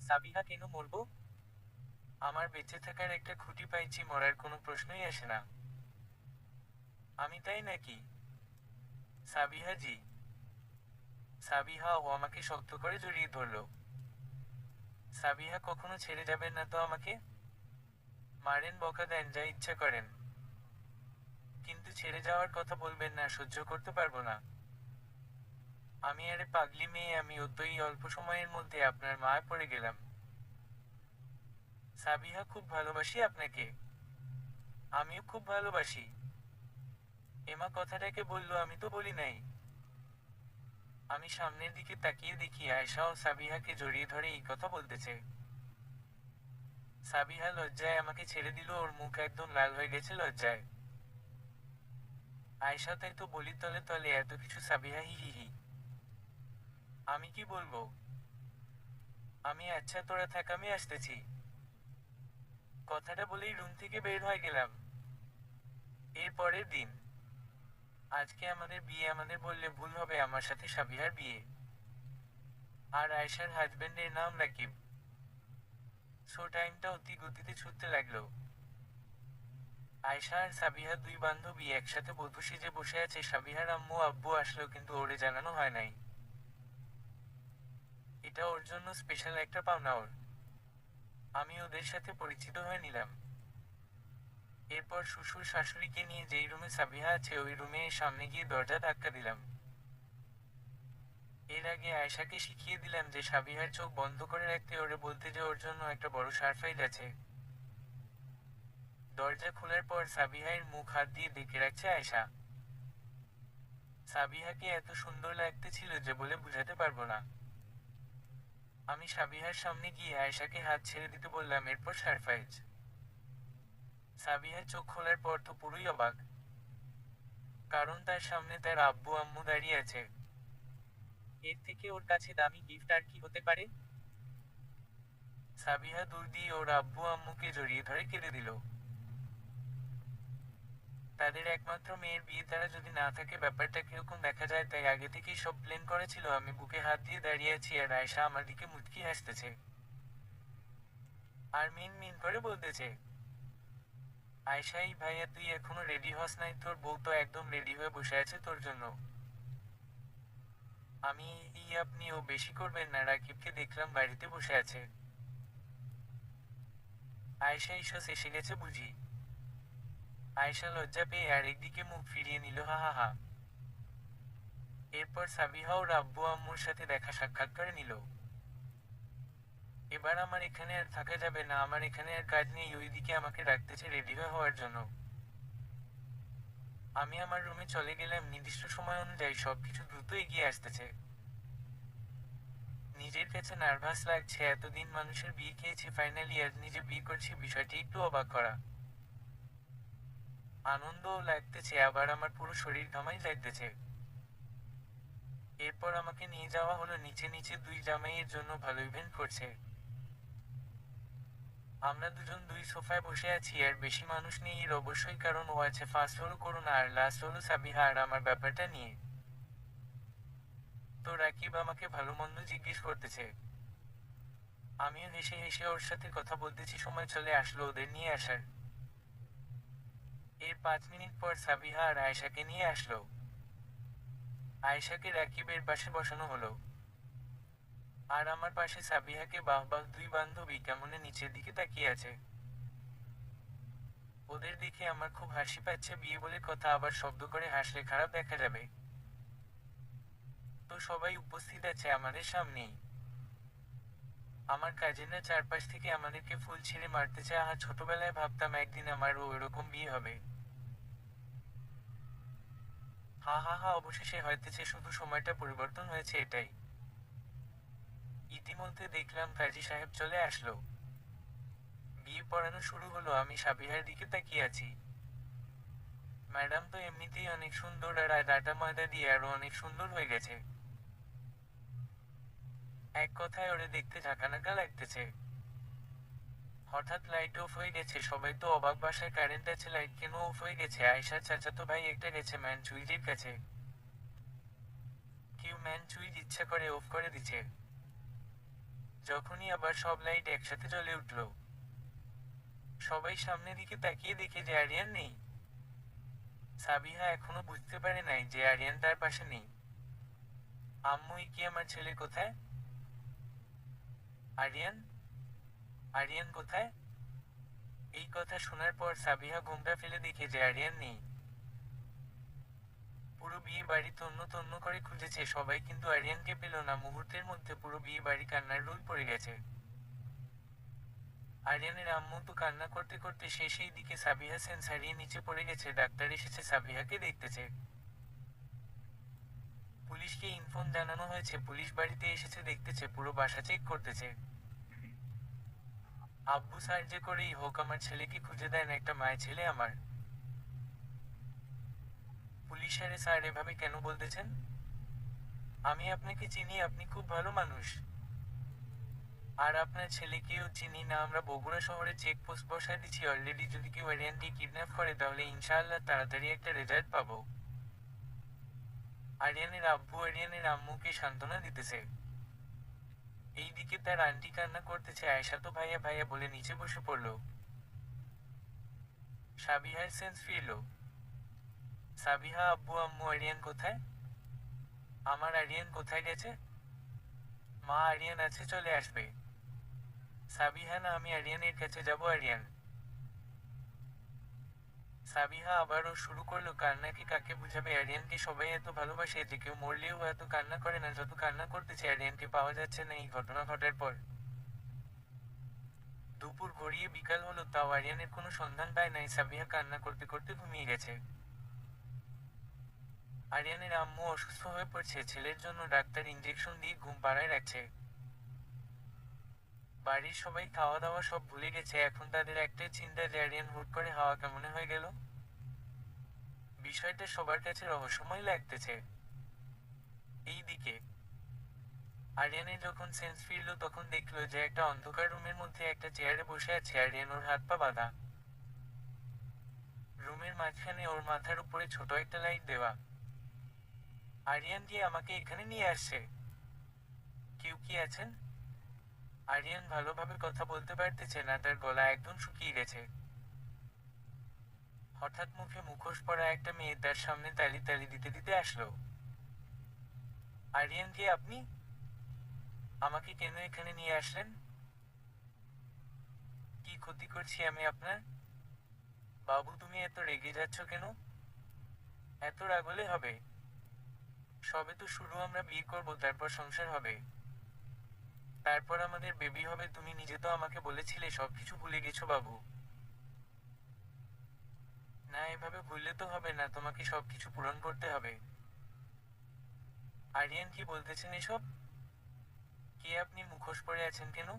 সাবিহা, কেন মরবো? আমার বেঁচে থাকার একটা খুঁটি পাইছি, মরার কোনো প্রশ্নই আসে না। আমি, তাই নাকি? সাবিহা জি। সাবিহা ও আমাকে শক্ত করে জড়িয়ে ধরল। সাবিহা, কখনো ছেড়ে যাবেন না তো আমাকে? মারেন, বকা দেন, যা ইচ্ছা করেন, কিন্তু ছেড়ে যাওয়ার কথা বলবেন না, সহ্য করতে পারবো না। আমি, আরে পাগলি মেয়ে, আমি ও তো এই অল্প সময়ের মধ্যে আপনার মায়া পড়ে গেলাম। সাবিহা, খুব ভালোবাসি আপনাকে। আমিও খুব ভালোবাসি। এমা কথাটাকে বললো, আমি তো বলি নাই। আমি সামনের দিকে তাকিয়ে দেখি আয়েশা ও সাবিহাকে জড়িয়ে ধরে এই কথা বলতেছে। সাবিহা লজ্জায় আমাকে ছেড়ে দিল, ওর মুখ একদম লাল হয়ে গেছে লজ্জায়। আয়েশা, তাই তো বলি, তলে তলে এত কিছু। সাবিহা, হি হি হি। আমি কি বলবো? আমি আচ্ছা তোরা থাক, আমি আসতেছি। কথাটা বলেই রুম থেকে বের হয়ে গেলাম। এর পরের দিন। আজকে আমাদের বিয়ে, আমাদের বললে ভুল হবে, আমার সাথে সাবিহার বিয়ে। আর আয়েশার হাজবেন্ডের নাম রাকিব। সো টাইমটা অতি গতিতে ছুটতে লাগলো। আয়েশা আর সাবিহা দুই বান্ধবী একসাথে বধূ সেজে বসে আছে। সাবিহার আম্মু আব্বু আসলো, কিন্তু ওরে জানানো হয় নাই। এটা ওর জন্য স্পেশাল একটা পাওনা ওর। আমি ওদের সাথে পরিচিত হয়ে নিলাম। এরপর শ্বশুর শাশুড়িকে নিয়ে যেই রুমে সাবিহা আছে ওই রুমে সামনে গিয়ে দরজা ধাক্কা দিলাম। এর আগে আয়েশাকে শিখিয়ে দিলাম যে সাবিহার চোখ বন্ধ করে রাখতে, ওরে বলতে যে ওর জন্য একটা বড় সারপ্রাইজ আছে। দরজা খোলার পর সাবিহার মুখ হাত দিয়ে ডেকে রাখছে আয়েশা। সাবিহাকে এত সুন্দর লাগতেছিল যে বলে বুঝাতে পারবো না। আমি সাবিহার সামনে গিয়ে আয়েশাকে হাত ছেড়ে দিতে বললাম, এরপর সারপ্রাইজ। সাবিহা চোখ খোলার পর তো পুরোই অবাক, কারণ তার সামনে তার আব্বু আম্মু দাঁড়িয়ে আছে। এর থেকে ওর কাছে দামি গিফট আর কি হতে পারে? সাবিহা দূর দিয়ে ওর আব্বু আম্মুকে জড়িয়ে ধরে কেঁদে দিল। তাদের একমাত্র মেয়ের বিয়ে, তারা যদি না থাকে ব্যাপারটা কিরকম দেখা যায়, তাই আগে থেকেই সব প্ল্যান করেছিল। আমি বুকে হাত দিয়ে দাঁড়িয়ে আছি আর আয়েশা আমার দিকে মুচকি হাসতেছে আর মিন মিন করে বলতেছে, আয়েশা এই ভাইয়া তুই এখনো রেডি হস নাই? তোর বউ তো একদম রেডি হয়ে বসে আছে তোর জন্য। আমি আপনিও বেশি করবেন না, রাকিবকে দেখলাম বাড়িতে বসে আছে। আয়েশা ঈশ্বর এসে গেছে বুঝি? আয়েশা লজ্জা পেয়ে আরেকদিকে মুখ ফিরিয়ে নিল, হা হা হা। এরপর সাবিহা ওর আব্বু আম্মুর সাথে দেখা সাক্ষাৎ করে নিল। এবার আমার এখানে আর থাকা যাবে না, আমার এখানে আর কাজ নেই। ওইদিকে আমাকে ডাকতেছে রেডি হওয়ার জন্য। আমি আমার রুমে চলে গেলাম। নির্দিষ্ট সময় অনুযায়ী সবকিছু দ্রুত এগিয়ে আসতেছে। নিজের কাছে নার্ভাস লাগছে, এতদিন মানুষের বিয়ে খেয়েছি, ফাইনালি আজ নিজে বিয়ে করছি, বিষয়টি একটু অবাক করা। আনন্দও লাগতেছে, আবার আমার পুরো শরীর ঘামাই লাগতেছে। এরপর আমাকে নিয়ে যাওয়া হলো নিচে। নিচে দুই জামাইয়ের জন্য ভালো ইভেন্ট করছে। আমরা দুজন দুই সোফায় বসে আছি, আর বেশি মানুষ নেই এর অবশ্যই কারণ ও আছে। ফার্স্ট হলো করুণা আর লাস্ট হলো সাবিহা আর আমার ব্যাপারটা নিয়ে। তো রাকিব আমাকে ভালো মন্দ জিজ্ঞেস করতেছে। আমিও হেসে হেসে ওর সাথে কথা বলতেছি। সময় চলে আসলো ওদের নিয়ে আসার। এর 5 মিনিট পর সাবিহা আর আয়েশাকে নিয়ে আসলো। আয়েশাকে রাকিবের পাশে বসানো হলো আর আমার পাশে সাবিহাকে। বাহ বাহ, দুই বান্ধবী কেমনে নিচের দিকে তাকিয়ে আছে। ওদের দেখে আমার খুব হাসি পাচ্ছে। বিয়ে বলে কথা, আবার শব্দ করে হাসলে খারাপ দেখা যাবে। তো সবাই উপস্থিত আছে আমাদের সামনেই। আমার কাজিনরা চারপাশ থেকে আমাদেরকে ফুল ছিঁড়ে মারতেছে। আহা, ছোটবেলায় ভাবতাম একদিন আমারও এরকম বিয়ে হবে। হা হা হা, অবশেষে হইতেছে, শুধু সময়টা পরিবর্তন হয়েছে এটাই। ইতিমধ্যে দেখলাম কাজী সাহেব চলে আসলো। বিয়ে পড়ানো শুরু হলো। আমি সাবিহার দিকে তাকিয়ে আছি। ম্যাডাম তো এমনিতেই অনেক সুন্দর, আর আটা ময়দা দিয়ে আরো অনেক সুন্দর হয়ে গেছে। এক কথায় ওরে দেখতে ঝাঁকানাকা লাগতেছে। হঠাৎ লাইট অফ হয়ে গেছে। সবাই তো অবাক, বাসায় কারেন্ট আছে, লাইট কেন অফ হয়ে গেছে? আয়েশার চাচাতো ভাই একটা গেছে ম্যান চুইজির কাছে। কেউ ম্যান চুইজ ইচ্ছা করে অফ করে দিচ্ছে। যখনই আবার সব লাইট একসাথে জ্বলে উঠল, সবাই সামনের দিকে তাকিয়ে দেখে যে আরিয়ান নেই। সাবিহা এখনো বুঝতে পারে নাই যে আরিয়ান তার পাশে নেই। আম্মু, কি আমার ছেলে কোথায়? আরিয়ান, আরিয়ান কোথায়? এই কথা শোনার পর সাবিহা ঘোমটা ফেলে দেখে যে আরিয়ান নেই। পুরো বিয়ে বাড়ি তন্ন তন্ন করে খুঁজেছে সবাই, কিন্তু আরিয়ানকে পেল না। মুহূর্তের মধ্যে পুরো বিয়ে বাড়ি কান্নার রোল পড়ে গেছে। আরিয়ানের আম্মু তো কান্না করতে করতে সেই দিকে সাবিহা সেন্স হারিয়ে নিচে পড়ে গেছে। ডাক্তার এসেছে, সাবিহাকে দেখতেছে। পুলিশকে ইনফর্ম জানানো হয়েছে, পুলিশ বাড়িতে এসেছে, দেখতেছে, পুরো বাসা চেক করতেছে। আব্বু সাহায্য করেই হোক আমার ছেলেকে খুঁজে দেন, একটা মায়ের ছেলে আমার। পুলিশ, আরে স্যার এভাবে কেন বলতেছেন? আমি আপনাকে চিনি, আপনি খুব ভালো মানুষ। আর আপনার ছেলেকেও চিনি না। আমরা বগুড়া শহরে চেকপোস্ট বসায় দিচ্ছি অলরেডি। যদি কেউ আরিয়ানকে কিডন্যাপ করে তাহলে ইনশাআল্লাহ তাড়াতাড়ি একটা রেজাল্ট পাবো। আরিয়ানের আব্বু আরিয়ানের আম্মুকে সান্ত্বনা দিতেছে। এইদিকে তার আন্টি কান্না করতেছে। আয়েশা তো ভাইয়া ভাইয়া বলে নিচে বসে পড়ল। সাবিহার সেন্স ফিরল। সাবিহা, আব্বু আম্মু আরিয়ান কোথায়? আমার আরিয়ান কোথায় গেছে? মা, আরিয়ান আছে, চলে আসবে। সাবিহা, না, আমি আরিয়ানের কাছে যাব। আরিয়ান। সাবিহা আবারও শুরু করলো কান্নাকে কাকে বুঝাবে। আরিয়ানকে সবাই এত ভালোবাসে যে কেউ মরলেও এত কান্না করে না যত কান্না করতেছে আরিয়ানকে পাওয়া যাচ্ছে না এই ঘটনা ঘটার পর। দুপুর গড়িয়ে বিকাল হলো, তাও আরিয়ানের কোনো সন্ধান পায় নাই। সাবিহা কান্না করতে করতে ঘুমিয়ে গেছে। আরিয়ানের আম্মু অসুস্থ হয়ে পড়ছে। ছেলের জন্য ডাক্তার ইঞ্জেকশন দিয়ে ঘুম পাড়ায় রাখছে। বাড়ির সবাই খাওয়া দাওয়া সব ভুলে গেছে। এখন তাদের একটাই চিন্তা যে আরিয়ান হুট করে হাওয়া কেমনে হয়ে গেল। বিষয়টা সবার কাছে রহস্যময় লাগতেছে। এইদিকে আরিয়ানের যখন সেন্স ফিরল তখন দেখলো যে একটা অন্ধকার রুমের মধ্যে একটা চেয়ারে বসে আছে আরিয়ান, ওর হাত পা বাঁধা। রুমের মাঝখানে ওর মাথার উপরে ছোট একটা লাইট দেওয়া। আরিয়ান গিয়ে আমাকে এখানে নিয়ে আসছে। কেউ কি আছেন? আরিয়ান ভালোভাবে কথা বলতে পারতেছে না, তার গলা একদম শুকিয়ে গেছে। হঠাৎ মুখে মুখোশ পরা একটা মেয়ে তার সামনে তালি তালি দিতে দিতে আসলো। আরিয়ান, কে আপনি? আমাকে কেন এখানে নিয়ে আসলেন? কি ক্ষতি করছি আমি আপনার? বাবু, তুমি এত রেগে যাচ্ছ কেন? এত রাগ হলে হবে? সবে তো শুরু, আমরা বিয়ে করব, তারপর সংসার হবে, তারপর আমাদের বেবি হবে। তুমি নিজে তো আমাকে বলেছিলে সবকিছু ভুলে গেছো বাবু। না, এভাবে ভুললে তো হবে না, তোমাকে সবকিছু পূরণ করতে হবে। আরিয়ান, কি বলতেছেন এসব? কে আপনি? মুখোশ পরে আছেন কেন?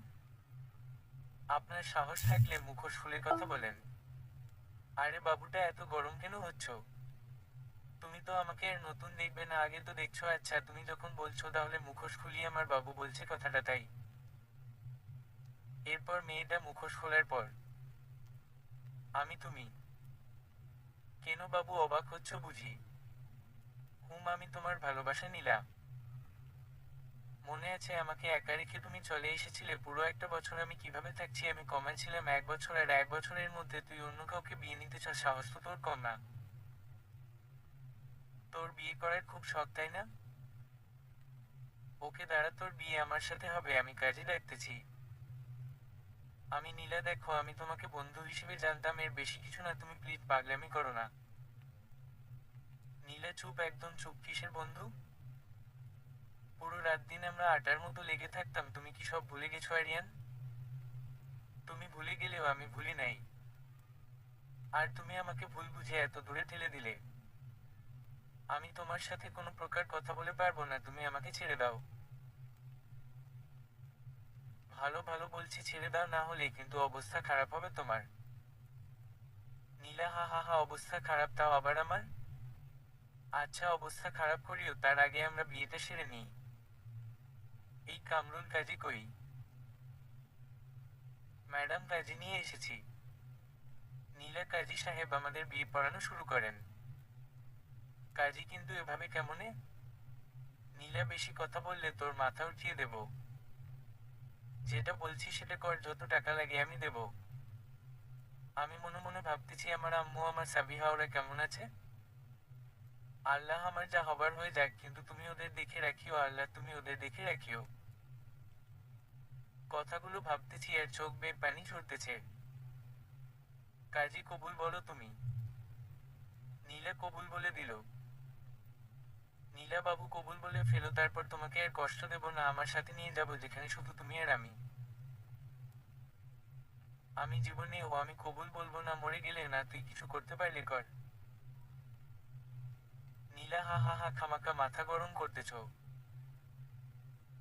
আপনার সাহস থাকলে মুখোশ খুলে কথা বলেন। আরে বাবুটা, এত গরম কেন হচ্ছ? তুমি তো আমাকে আর নতুন দেখবে না, আগে তো দেখছো। আচ্ছা, তুমি যখন বলছো তাহলে মুখোশ খুলিয়ে আমার বাবু বলছে কথাটা, তাই? এরপর মেয়েটা মুখোশ খোলার পর আমি তুমি। কেন বাবু, অবাক হচ্ছ বুঝি? আমি তোমার ভালোবাসা নিলাম। মনে আছে আমাকে একা রেখে তুমি চলে এসেছিলে? পুরো একটা বছর আমি কিভাবে থাকছি? আমি কমায় ছিলাম 1 বছর, আর 1 বছরের মধ্যে তুই অন্য কাউকে বিয়ে নিতে চাস? সাহস তো তোর কম না। তোর বিয়ে করার খুব শখ, তাই না? ওকে দাঁড়া, তোর বিয়ে আমার সাথে হবে, আমি কাজে ডাকতেছি। আমি নীলা, দেখো, আমি তোমাকে বন্ধু হিসেবে জানতাম, এর বেশি কিছু না। তুমি প্লিজ পাগলামি করো না। নীলা চুপ, একদম চুপ। কিসের বন্ধু? পুরো রাত দিন আমরা আটার মতো লেগে থাকতাম, তুমি কি সব ভুলে গেছো আরিয়ান? তুমি ভুলে গেলেও আমি ভুলি নাই। আর তুমি আমাকে ভুল বুঝে এত দূরে ঠেলে দিলে। আমি তোমার সাথে কোনো প্রকার কথা বলে পারবো না, তুমি আমাকে ছেড়ে দাও। ভালো ভালো বলছি, ছেড়ে দাও, না হলে কিন্তু অবস্থা খারাপ হবে তোমার। নীলা, হা হা হা, অবস্থা খারাপ? তাও আবার আমার? আচ্ছা, অবস্থা খারাপ করিও, তার আগে আমরা বিয়েটা সেরে নিই। এই কামরুল কাজী কই? ম্যাডাম, কাজী নিয়ে এসেছি। নীলা, কাজী সাহেব আমাদের বিয়ে পড়ানো শুরু করেন। কাজী, কিন্তু এভাবে কেমনে? নীলা, বেশি কথা বললে তোর মাথা উঠিয়ে দেব। যেটা বলছি সেটা কর, যত টাকা লাগে আমি দেব। আমি মনে মনে ভাবতেছি আমার আম্মু, আমার সাবিহা, ওরা কেমন আছে? আল্লাহ, আমার যা হবার হয়ে যাক, কিন্তু তুমি ওদের দেখে রাখিও। আল্লাহ, তুমি ওদের দেখে রাখিও। কথাগুলো ভাবতেছি আর চোখ বেয়ে পানি ঝরতেছে। কাজী, কবুল বলো তুমি। নীলা কবুল বলে দিল। নীলা, বাবু কবুল বলে ফেলো, তারপর তোমাকে আর কষ্ট দেব না, আমার সাথে নিয়ে যাব যেখানে শুধু তুমি আর আমি। আমি জীবনেও আমি কবুল বলবো না, মরে গেলে না, তুই কিছু করতে পারলে কর। নীলা, হা হা হা, খামাকা মাথা গরম করতেছ।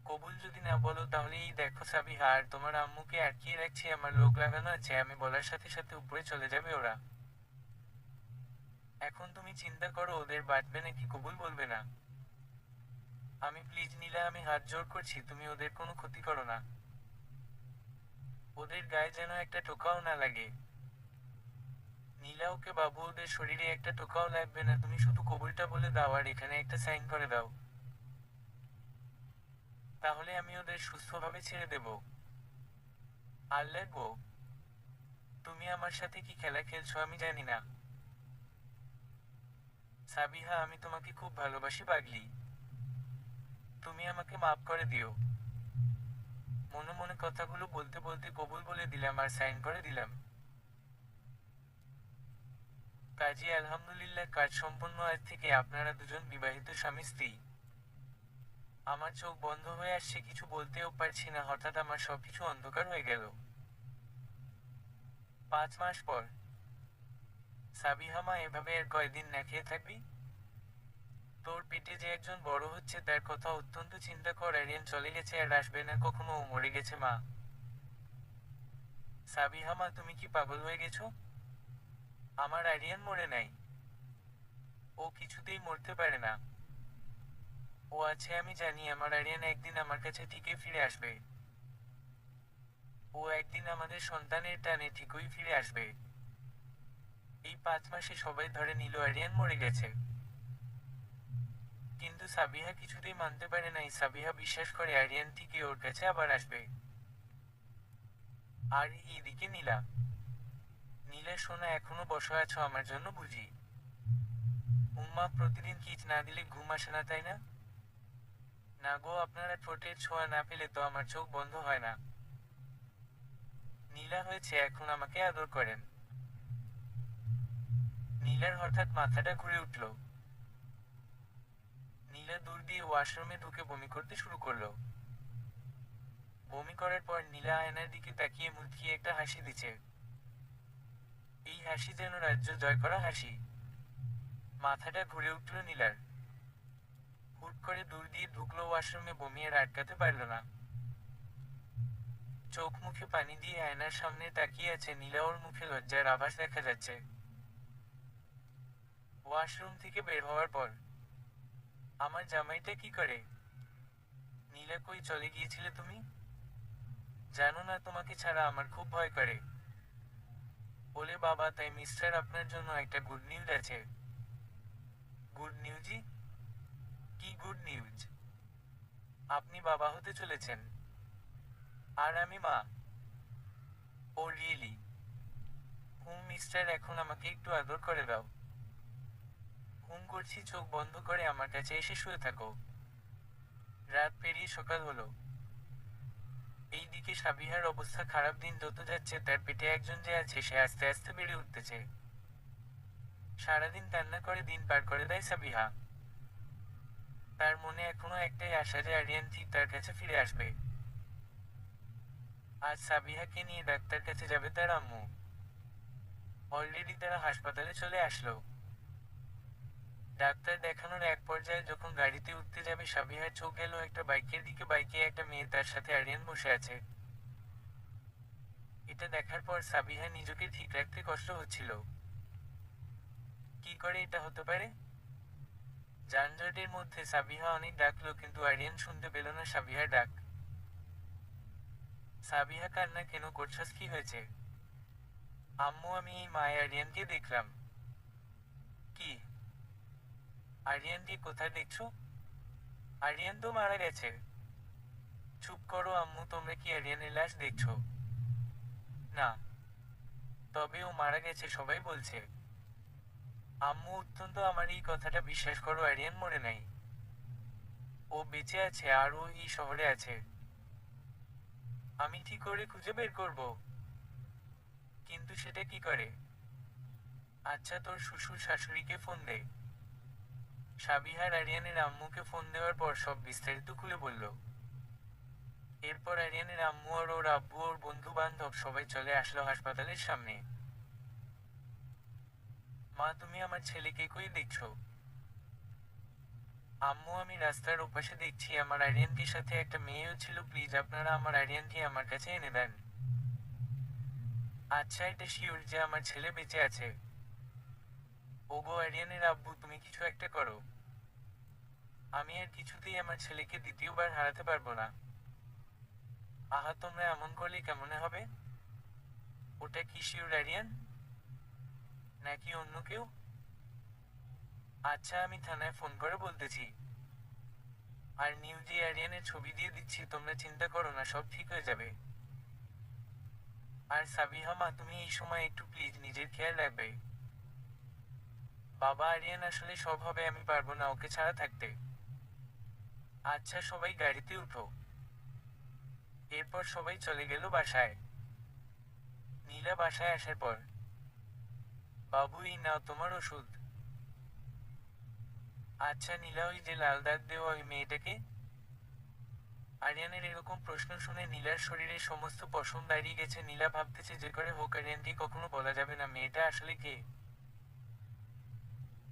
কবুল যদি না বলো তাহলে এই দেখো সাবিহা, আর তোমার আম্মুকে আটকিয়ে রাখছি, আমার লোক লাগানো আছে, আমি বলার সাথে সাথে উপরে চলে যাবে ওরা। এখন তুমি চিন্তা করো, ওদের বাঁচবে নাকি কবুল বলবে না। প্লিজ নীলা, আমি হাত জোড় করছি, তুমি ওদের কোনো ক্ষতি করো না। ওদের গায়ে যেন একটা টোকাও না লাগে। নীলা, ওকে বাবু, ওদের শরীরে একটা টোকাও লাগবে না, তুমি শুধু কবুলটা বলে দাও আর এখানে একটা সাইন করে দাও। তাহলে আমি ওদের সুস্থভাবে ছেড়ে দেব। আর লাগবো? তুমি আমার সাথে কি খেলা খেলছো আমি জানি না। সাবিহা, আমি তোমাকে খুব ভালোবাসি পাগলি। তুমি আমাকে মাফ করে দিও। মনে মনে কথাগুলো বলতে বলতে কবুল বলে দিলাম আর সাইন করে দিলাম। কাজী আলহামদুলিল্লাহ, কাজ সম্পন্ন, আজ থেকে আপনারা দুজন বিবাহিত স্বামী স্ত্রী। আমার চোখ বন্ধ হয়ে আসছে, কিছু বলতেও পারছি না, হঠাৎ আমার সবকিছু অন্ধকার হয়ে গেল। 5 মাস পর। সাবিহা মা, এভাবে আর কয়দিন না খেয়ে থাকবি? তোর পেটে যে একজন বড় হচ্ছে তার কথা অত্যন্ত চিন্তা কর। আরিয়ান চলে গেছে আর আসবে না কখনো, ও মরে গেছে মা। সাবিহা মা, তুমি কি পাগল হয়ে গেছো? আমার আরিয়ান মরে নাই। ও কিছুতেই মরতে পারে না। ও আছে, আমি জানি আমার আরিয়ান একদিন আমার কাছে ঠিকই ফিরে আসবে। ও একদিন আমাদের সন্তানের টানে ঠিকই ফিরে আসবে। এই 5 মাসে সবাই ধরে নিল আরিয়ান মরে গেছে। কিন্তু সাবিহা কিছুতেই মানতে পারে নাই। সাবিহা বিশ্বাস করে আরিয়ান ঠিকই ওর কাছে আবার আসবে। আর এইদিকে নীলা। নীলা সোনা, এখনো বসে আছো আমার জন্য বুঝি? উম্মা, প্রতিদিন কিচ না দিলে ঘুম আসে না তাই না? না গো, আপনারা ঠোঁটের ছোঁয়া না পেলে তো আমার চোখ বন্ধ হয় না। নীলা, হয়েছে, এখন আমাকে আদর করেন। নীলার হঠাৎ মাথাটা ঘুরে উঠল। নীলা দূর দিয়ে ওয়াশরুমে ঢুকে বমি করতে শুরু করলো। বমি করার পর নীলা আয়নার দিকে তাকিয়ে মুচকি একটা হাসি দিচ্ছে। এই হাসি যেন রাজ্য জয় করা হাসি। মাথাটা ঘুরে উঠল নীলার। হুট করে দূর দিয়ে ঢুকলো ওয়াশরুমে, বমি আর আটকাতে পারল না। চোখ মুখে পানি দিয়ে আয়নার সামনে তাকিয়ে আছে নীলা, ওর মুখে লজ্জার আভাস দেখা যাচ্ছে। ওয়াশরুম থেকে বের হওয়ার পর, আমার জামাইটা কি করে? নীলা, কই চলে গিয়েছিলে তুমি? জানো না তোমাকে ছাড়া আমার খুব ভয় করে। বলে বাবা, তাই মিস্টার, আপনার জন্য একটা গুড নিউজ আছে। গুড নিউজি? কি গুড নিউজ? আপনি বাবা হতে চলেছেন। আর আমি মা। ও রিয়েলি? হুম মিস্টার, এখন আমাকে একটু আদর করে দাও। হুম করছি, চোখ বন্ধ করে আমার কাছে এসে শুয়ে থাকো। রাত পেরিয়ে সকাল হলো। এইদিকে সাবিহার অবস্থা খারাপ, দিন যত যাচ্ছে তার পেটে একজন যে আছে সে আস্তে আস্তে বেড়ে উঠতেছে। সারাদিন কান্না করে দিন পার করে দেয় সাবিহা। তার মনে এখনো একটাই আশা যে আরিয়ান ঠিক তার কাছে ফিরে আসবে। আজ সাবিহাকে নিয়ে ডাক্তার কাছে যাবে তার আম্মু। অলরেডি তারা হাসপাতালে চলে আসলো। ডাক্তার দেখানোর এক পর্যায়ে যখন গাড়িতে উঠতে যাবে, সাবিহার চোখ গেল একটা বাইকের দিকে। বাইকে একটা মেয়ে, তার সাথে আরিয়ান বসে আছে। এটা দেখার পর সাবিহা নিজেকে ঠিক রাখতে কষ্ট হচ্ছিল। কি করে এটা হতে পারে? যানজটের মধ্যে সাবিহা অনেক ডাকলো, কিন্তু আরিয়ান শুনতে পেল না সাবিহার ডাক। সাবিহা, কান্না কেন করছস, কি হয়েছে? আম্মু, আমি এই মায়ে আরিয়ানকে দেখলাম। কি? আরিয়ানকে কোথায় দেখছো? আরিয়ান তো মারা গেছে। চুপ করো আম্মু, তোমরা কি আরিয়ানের লাশ দেখছো? না। তবে ও মারা গেছে সবাই বলছে। আম্মু, অত্যন্ত আমার এই কথাটা বিশ্বাস করো, আরিয়ান মরে নাই। ও বেঁচে আছে আর ও এই শহরে আছে। আমি ঠিক করে খুঁজে বের করব। কিন্তু সেটা কি করে? আচ্ছা, তোর শ্বশুর শাশুড়িকে ফোন দে। সাবিহার আরিয়ানের আম্মুকে ফোন দেওয়ার পর সব বিস্তারিত খুলে বলল। এরপর আরিয়ানের আম্মু আর ওর আব্বু, ওর বন্ধু বান্ধব সবাই চলে আসলো হাসপাতালের সামনে। মা, তুমি আমার ছেলেকে কই দেখছো? আম্মু, আমি রাস্তার ওপাশে দেখছি, আমার আরিয়ানকে সাথে একটা মেয়েও ছিল, প্লিজ আপনারা আমার আরিয়ানকে আমার কাছে এনে দেন। আচ্ছা, এটা শিওর যে আমার ছেলে বেঁচে আছে? ওগো আরিয়ানের আব্বু, তুমি কিছু একটা করো। আমি আর কিছুতেই আমার ছেলেকে দ্বিতীয়বার হারাতে পারবো না। আহা, তোমরা এমন করলে কেমনে হবে? ওটা কি শিওর আরিয়ান, নাকি অন্য কেউ? আচ্ছা, আমি থানায় ফোন করে বলতেছি। আর নিউজে আরিয়ানের ছবি দিয়ে দিচ্ছি, তোমরা চিন্তা করো না, সব ঠিক হয়ে যাবে। আর সাবিহা মা, তুমি এই সময় একটু প্লিজ নিজের খেয়াল রাখবে। বাবা, আরিয়ান আসলে সব হবে, আমি পারবো না ওকে ছাড়া থাকতে। আচ্ছা, সবাই গাড়িতে উঠো। এরপর সবাই চলে গেল বাসায়। নীলা বাসায় আসার পর, বাবু এই নাও তোমার ওষুধ। আচ্ছা নীলা, ওই যে লাল দাগ দেওয়া ওই মেয়েটাকে? আরিয়ানের এরকম প্রশ্ন শুনে নীলার শরীরের সমস্ত পশম দাঁড়িয়ে গেছে। নীলা ভাবতেছে যে করে হোক আরিয়ানকে কখনো বলা যাবে না মেয়েটা আসলে কে।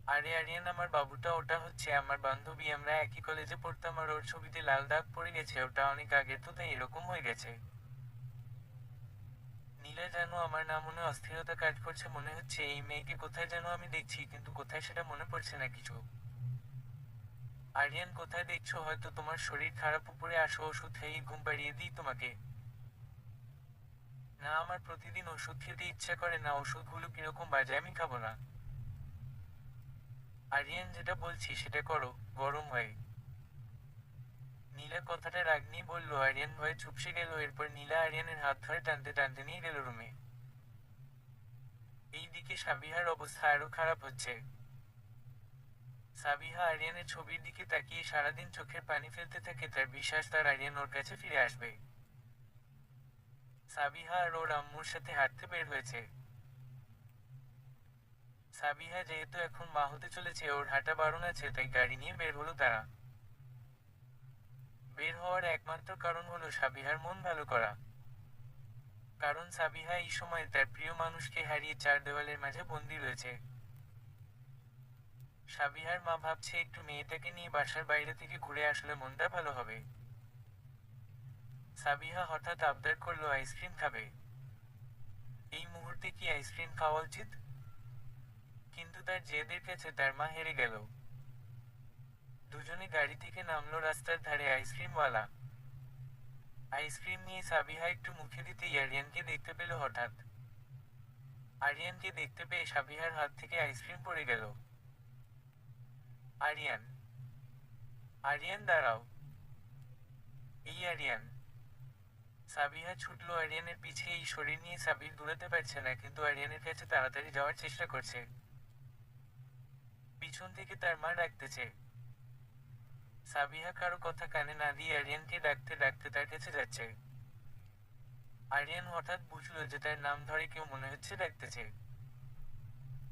আরে আরিয়ান, আমার বাবুটা, ওটা হচ্ছে আমার বান্ধবী, আমরা একই কলেজে পড়তাম, আর ওর ছবিতে লাল দাগ পড়ে গেছে, ওটা অনেক আগে তো, তাই এরকম হয়ে গেছে। নীলা, জানো আমার না মনে অস্থিরতা কাজ করছে, মনে হচ্ছে এই মেয়েকে কোথায় যেন আমি দেখছি, কিন্তু কোথায় সেটা মনে পড়ছে না কিছু। আরিয়ান, কোথায় দেখছো? হয়তো তোমার শরীর খারাপ, উপরে আসো, ওষুধ খেয়ে ঘুম পাড়িয়ে দিই তোমাকে। না, আমার প্রতিদিন ওষুধ খেতে ইচ্ছা করে না, ওষুধগুলো কিরকম বাজে, আমি খাবো না। আরিয়ান, যেটা বলছি সেটা করো, গরম হয়। নীলা কথাটা রাগ নিয়ে বলল। আরিয়ান ভয়ে চুপসে গেল। এরপর নীলা আরিয়ানের হাত ধরে টানতে টানতে নিয়ে গেল রুমে। এইদিকে সাবিহার অবস্থা আরো খারাপ হচ্ছে। সাবিহা আরিয়ানের ছবির দিকে তাকিয়ে সারাদিন চোখের পানি ফেলতে থাকে, তার বিশ্বাস তার আরিয়ান ওর কাছে ফিরে আসবে। সাবিহা আর ওর আম্মুর সাথে হাঁটতে বের হয়েছে। সাবিহা যেহেতু এখন মা হতে চলেছে, ওর হাঁটা বারণ আছে, তাই গাড়ি নিয়ে বের হলো তারা। বের হওয়ার একমাত্র কারণ হলো সাবিহার মন ভালো করা। কারণ সাবিহা এই সময় তার প্রিয় মানুষকে হারিয়ে চার দেওয়ালের মাঝে বন্দি রয়েছে। সাবিহার মা ভাবছে একটু মেয়েটাকে নিয়ে বাসার বাইরে থেকে ঘুরে আসলে মনটা ভালো হবে। সাবিহা হঠাৎ আবদার করলো আইসক্রিম খাবে। এই মুহূর্তে কি আইসক্রিম খাওয়া উচিত? কিন্তু তার জেদের কাছে তার মা হেরে গেল। দুজনে গাড়ি থেকে নামলো রাস্তার ধারে আইসক্রিমওয়ালা। আইসক্রিম নিয়ে সাবিহা একটু মুখে দিতেই আরিয়ানকে দেখতে পেল হঠাৎ। আরিয়ানকে দেখতে পেয়ে সাবিহার হাত থেকে আইসক্রিম পড়ে গেল। আরিয়ান, আরিয়ান দাঁড়াও। এই আরিয়ান। সাবিহা ছুটলো আরিয়ানের পিছে। এই শরীর নিয়ে সাবির দৌড়াতে পারছে না, কিন্তু আরিয়ানের কাছে তাড়াতাড়ি যাওয়ার চেষ্টা করছে। পিছন থেকে তার মা ডাকতেছে। সাবিহা কারো কথা কানে না দিয়ে আরিয়ানকে ডাকতে ডাকতে তার কাছে যাচ্ছে। আরিয়ান হঠাৎ বুঝলো যে তার নাম ধরে কেউ মনে হচ্ছে ডাকতেছে।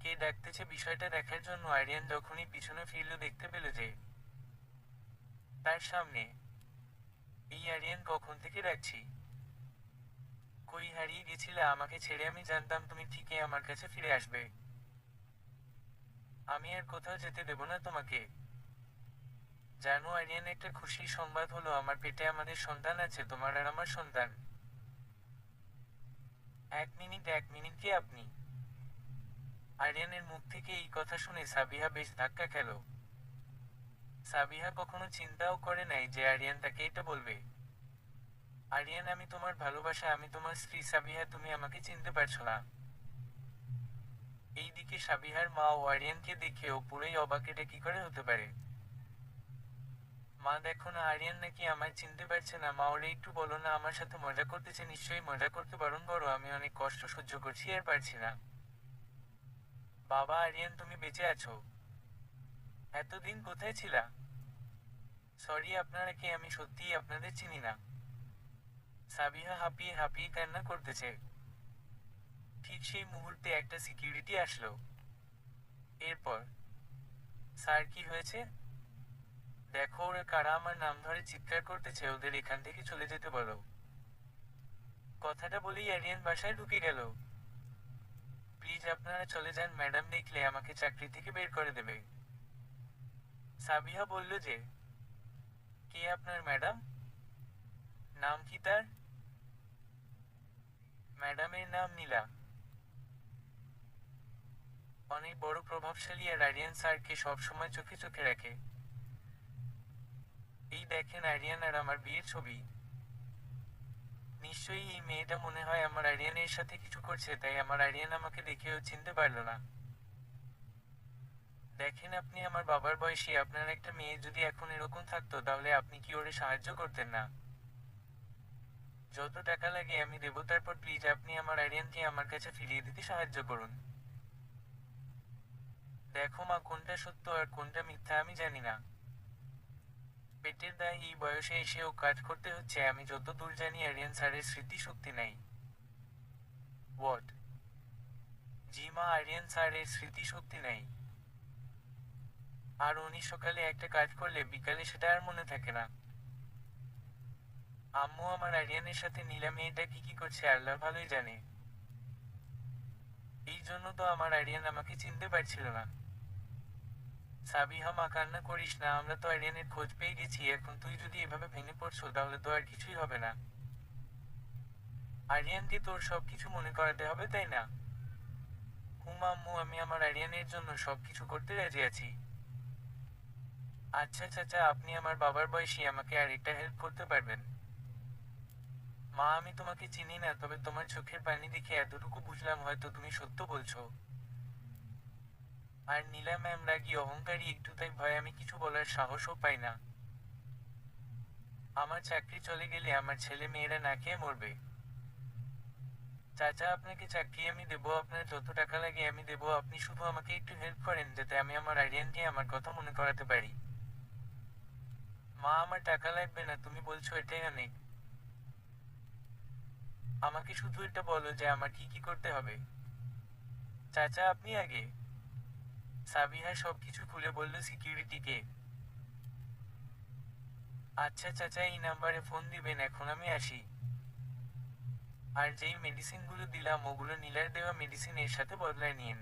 কে ডাকতেছে বিষয়টা দেখার জন্য আরিয়ান যখনই পিছনে ফিরল, দেখতে পেল যে তার সামনে। এই আরিয়ান, কখন থেকে ডাকছি? কই হারিয়ে গেছিলে আমাকে ছেড়ে? আমি জানতাম তুমি ঠিকই আমার কাছে ফিরে আসবে। আমি আর কোথাও যেতে দেব না তোমাকে। জানো আরিয়ান, একটা খুশির সংবাদ হলো, আমার পেটে আমাদের সন্তান আছে, তোমার আর আমার সন্তান। এক মিনিট, এক মিনিট, কে আপনি? আরিয়ানের মুখ থেকে এই কথা শুনে সাবিহা বেশ ধাক্কা খেল। সাবিহা কখনো চিন্তাও করে নাই যে আরিয়ান তাকে এটা বলবে। আরিয়ান, আমি তোমার ভালোবাসা, আমি তোমার স্ত্রী। সাবিহা, তুমি আমাকে চিনতে পারছো না? এইদিকে সাবিহার মা ও আরিয়ানকে দেখে ও পুরোই অবাক, এটা কি করে হতে পারে? মা, দেখো না, আরিয়ান নাকি আমায় চিনতে পারছে না। মা, ওরে একটু বলো না, আমার সাথে মজা করতেছে, নিশ্চয়ই মজা করতে বারণ করো, আমি অনেক কষ্ট সহ্য করছি আর পারছি না। বাবা, আরিয়ান তুমি বেঁচে আছো? এতদিন কোথায় ছিলা? সরি আপনারা কে? আমি সত্যিই আপনাদের চিনি না। সাবিহা হাঁপিয়ে হাঁপিয়ে কান্না করতেছে। ঠিক সেই মুহূর্তে একটা সিকিউরিটি আসলো। এরপর, স্যার কি হয়েছে? দেখো ওরা কারা, আমার নাম ধরে চিৎকার করতেছে, ওদের এখান থেকে চলে যেতে বলো। কথাটা বলেই আরিয়ান বাসায় ঢুকে গেল। প্লিজ আপনারা চলে যান, ম্যাডাম দেখলে আমাকে চাকরি থেকে বের করে দেবে। সাবিহা বলল যে, কে আপনার ম্যাডাম? নাম কি তার? ম্যাডামের নাম নীলা। অনেক বড় প্রভাবশালী, আর আরিয়ান স্যারকে সব সময় চোখে চোখে রাখে। এই দেখেন আরিয়ান আর আমার বিয়ের ছবি। নিশ্চয়ই এই মেয়েটা মনে হয় আমার আরিয়ানের সাথে কিছু করছে, তাই আমার আরিয়ান আমাকে দেখেও চিনতে পারলো না। দেখেন আপনি আমার বাবার বয়সী, আপনার একটা মেয়ে যদি এখন এরকম থাকতো তাহলে আপনি কি ওরে সাহায্য করতেন না? যত টাকা লাগে আমি দেবো, তারপর প্লিজ আপনি আমার আরিয়ানকে আমার কাছে ফিরিয়ে দিতে সাহায্য করুন। দেখো মা, কোনটা সত্য আর কোনটা মিথ্যা আমি জানি না। পেটের দায় এই বয়সে এসেও কাজ করতে হচ্ছে। আমি যত দূর জানি আরিয়ান স্যারের স্মৃতিশক্তি নাই। হোয়াট? জি মা, আরিয়ান স্যারের স্মৃতিশক্তি নাই। আর উনি সকালে একটা কাজ করলে বিকালে সেটা আর মনে থাকে না। আম্মু, আমার আরিয়ানের সাথে নীলা মেয়েটা কি কি করছে আল্লাহ ভালোই জানে। এই জন্য তো আমার আরিয়ান আমাকে চিনতে পারছিল না। সাবিহা মা, কান্না করিস না, আমরা তো আরিয়ানের খোঁজ পেয়ে গেছি। এখন তুই যদি এভাবে ভেঙে পড়ছো তাহলে তো আর কিছুই হবে না। আরিয়ানকে তোর সবকিছু মনে করাতে হবে, তাই না? হুম আম্মু, আমি আমার আরিয়ানের জন্য সবকিছু করতে রাজি আছি। আচ্ছা চাচা, আপনি আমার বাবার বয়সী, আমাকে আরেকটা হেল্প করতে পারবেন? মা, আমি তোমাকে চিনি না, তবে তোমার চোখের পানি দেখে এতটুকু বুঝলাম হয়তো তুমি সত্য বলছো। আর নীলা ম্যাম রাগী অহংকারী একটু, তাই ভয়ে আমি কিছু বলার সাহসও পাই না। আমার চাকরি চলে গেলে আমার ছেলে মেয়েরা না খেয়ে মরবে। চাচা, আপনাকে চাকরি আমি দেবো, আপনার যত টাকা লাগে আমি দেবো, আপনি শুধু আমাকে একটু হেল্প করেন যাতে আমি আমার আরিয়ানকে আমার কথা মনে করাতে পারি। মা, আমার টাকা লাগবে না, তুমি বলছো এটাই অনেক। আমাকে শুধু এটা বলো যে আমার কি কি করতে হবে। চাচা, আপনি আগে। সাবিহা সবকিছু খুলে বলল সিকিউরিটিকে। আচ্ছা চাচা, এই নাম্বারে ফোন দিবেন, এখন আমি আসি। আর যেই মেডিসিনগুলো দিলাম ওগুলো নীলার দেওয়া মেডিসিন, এর সাথে বদলায় নিন।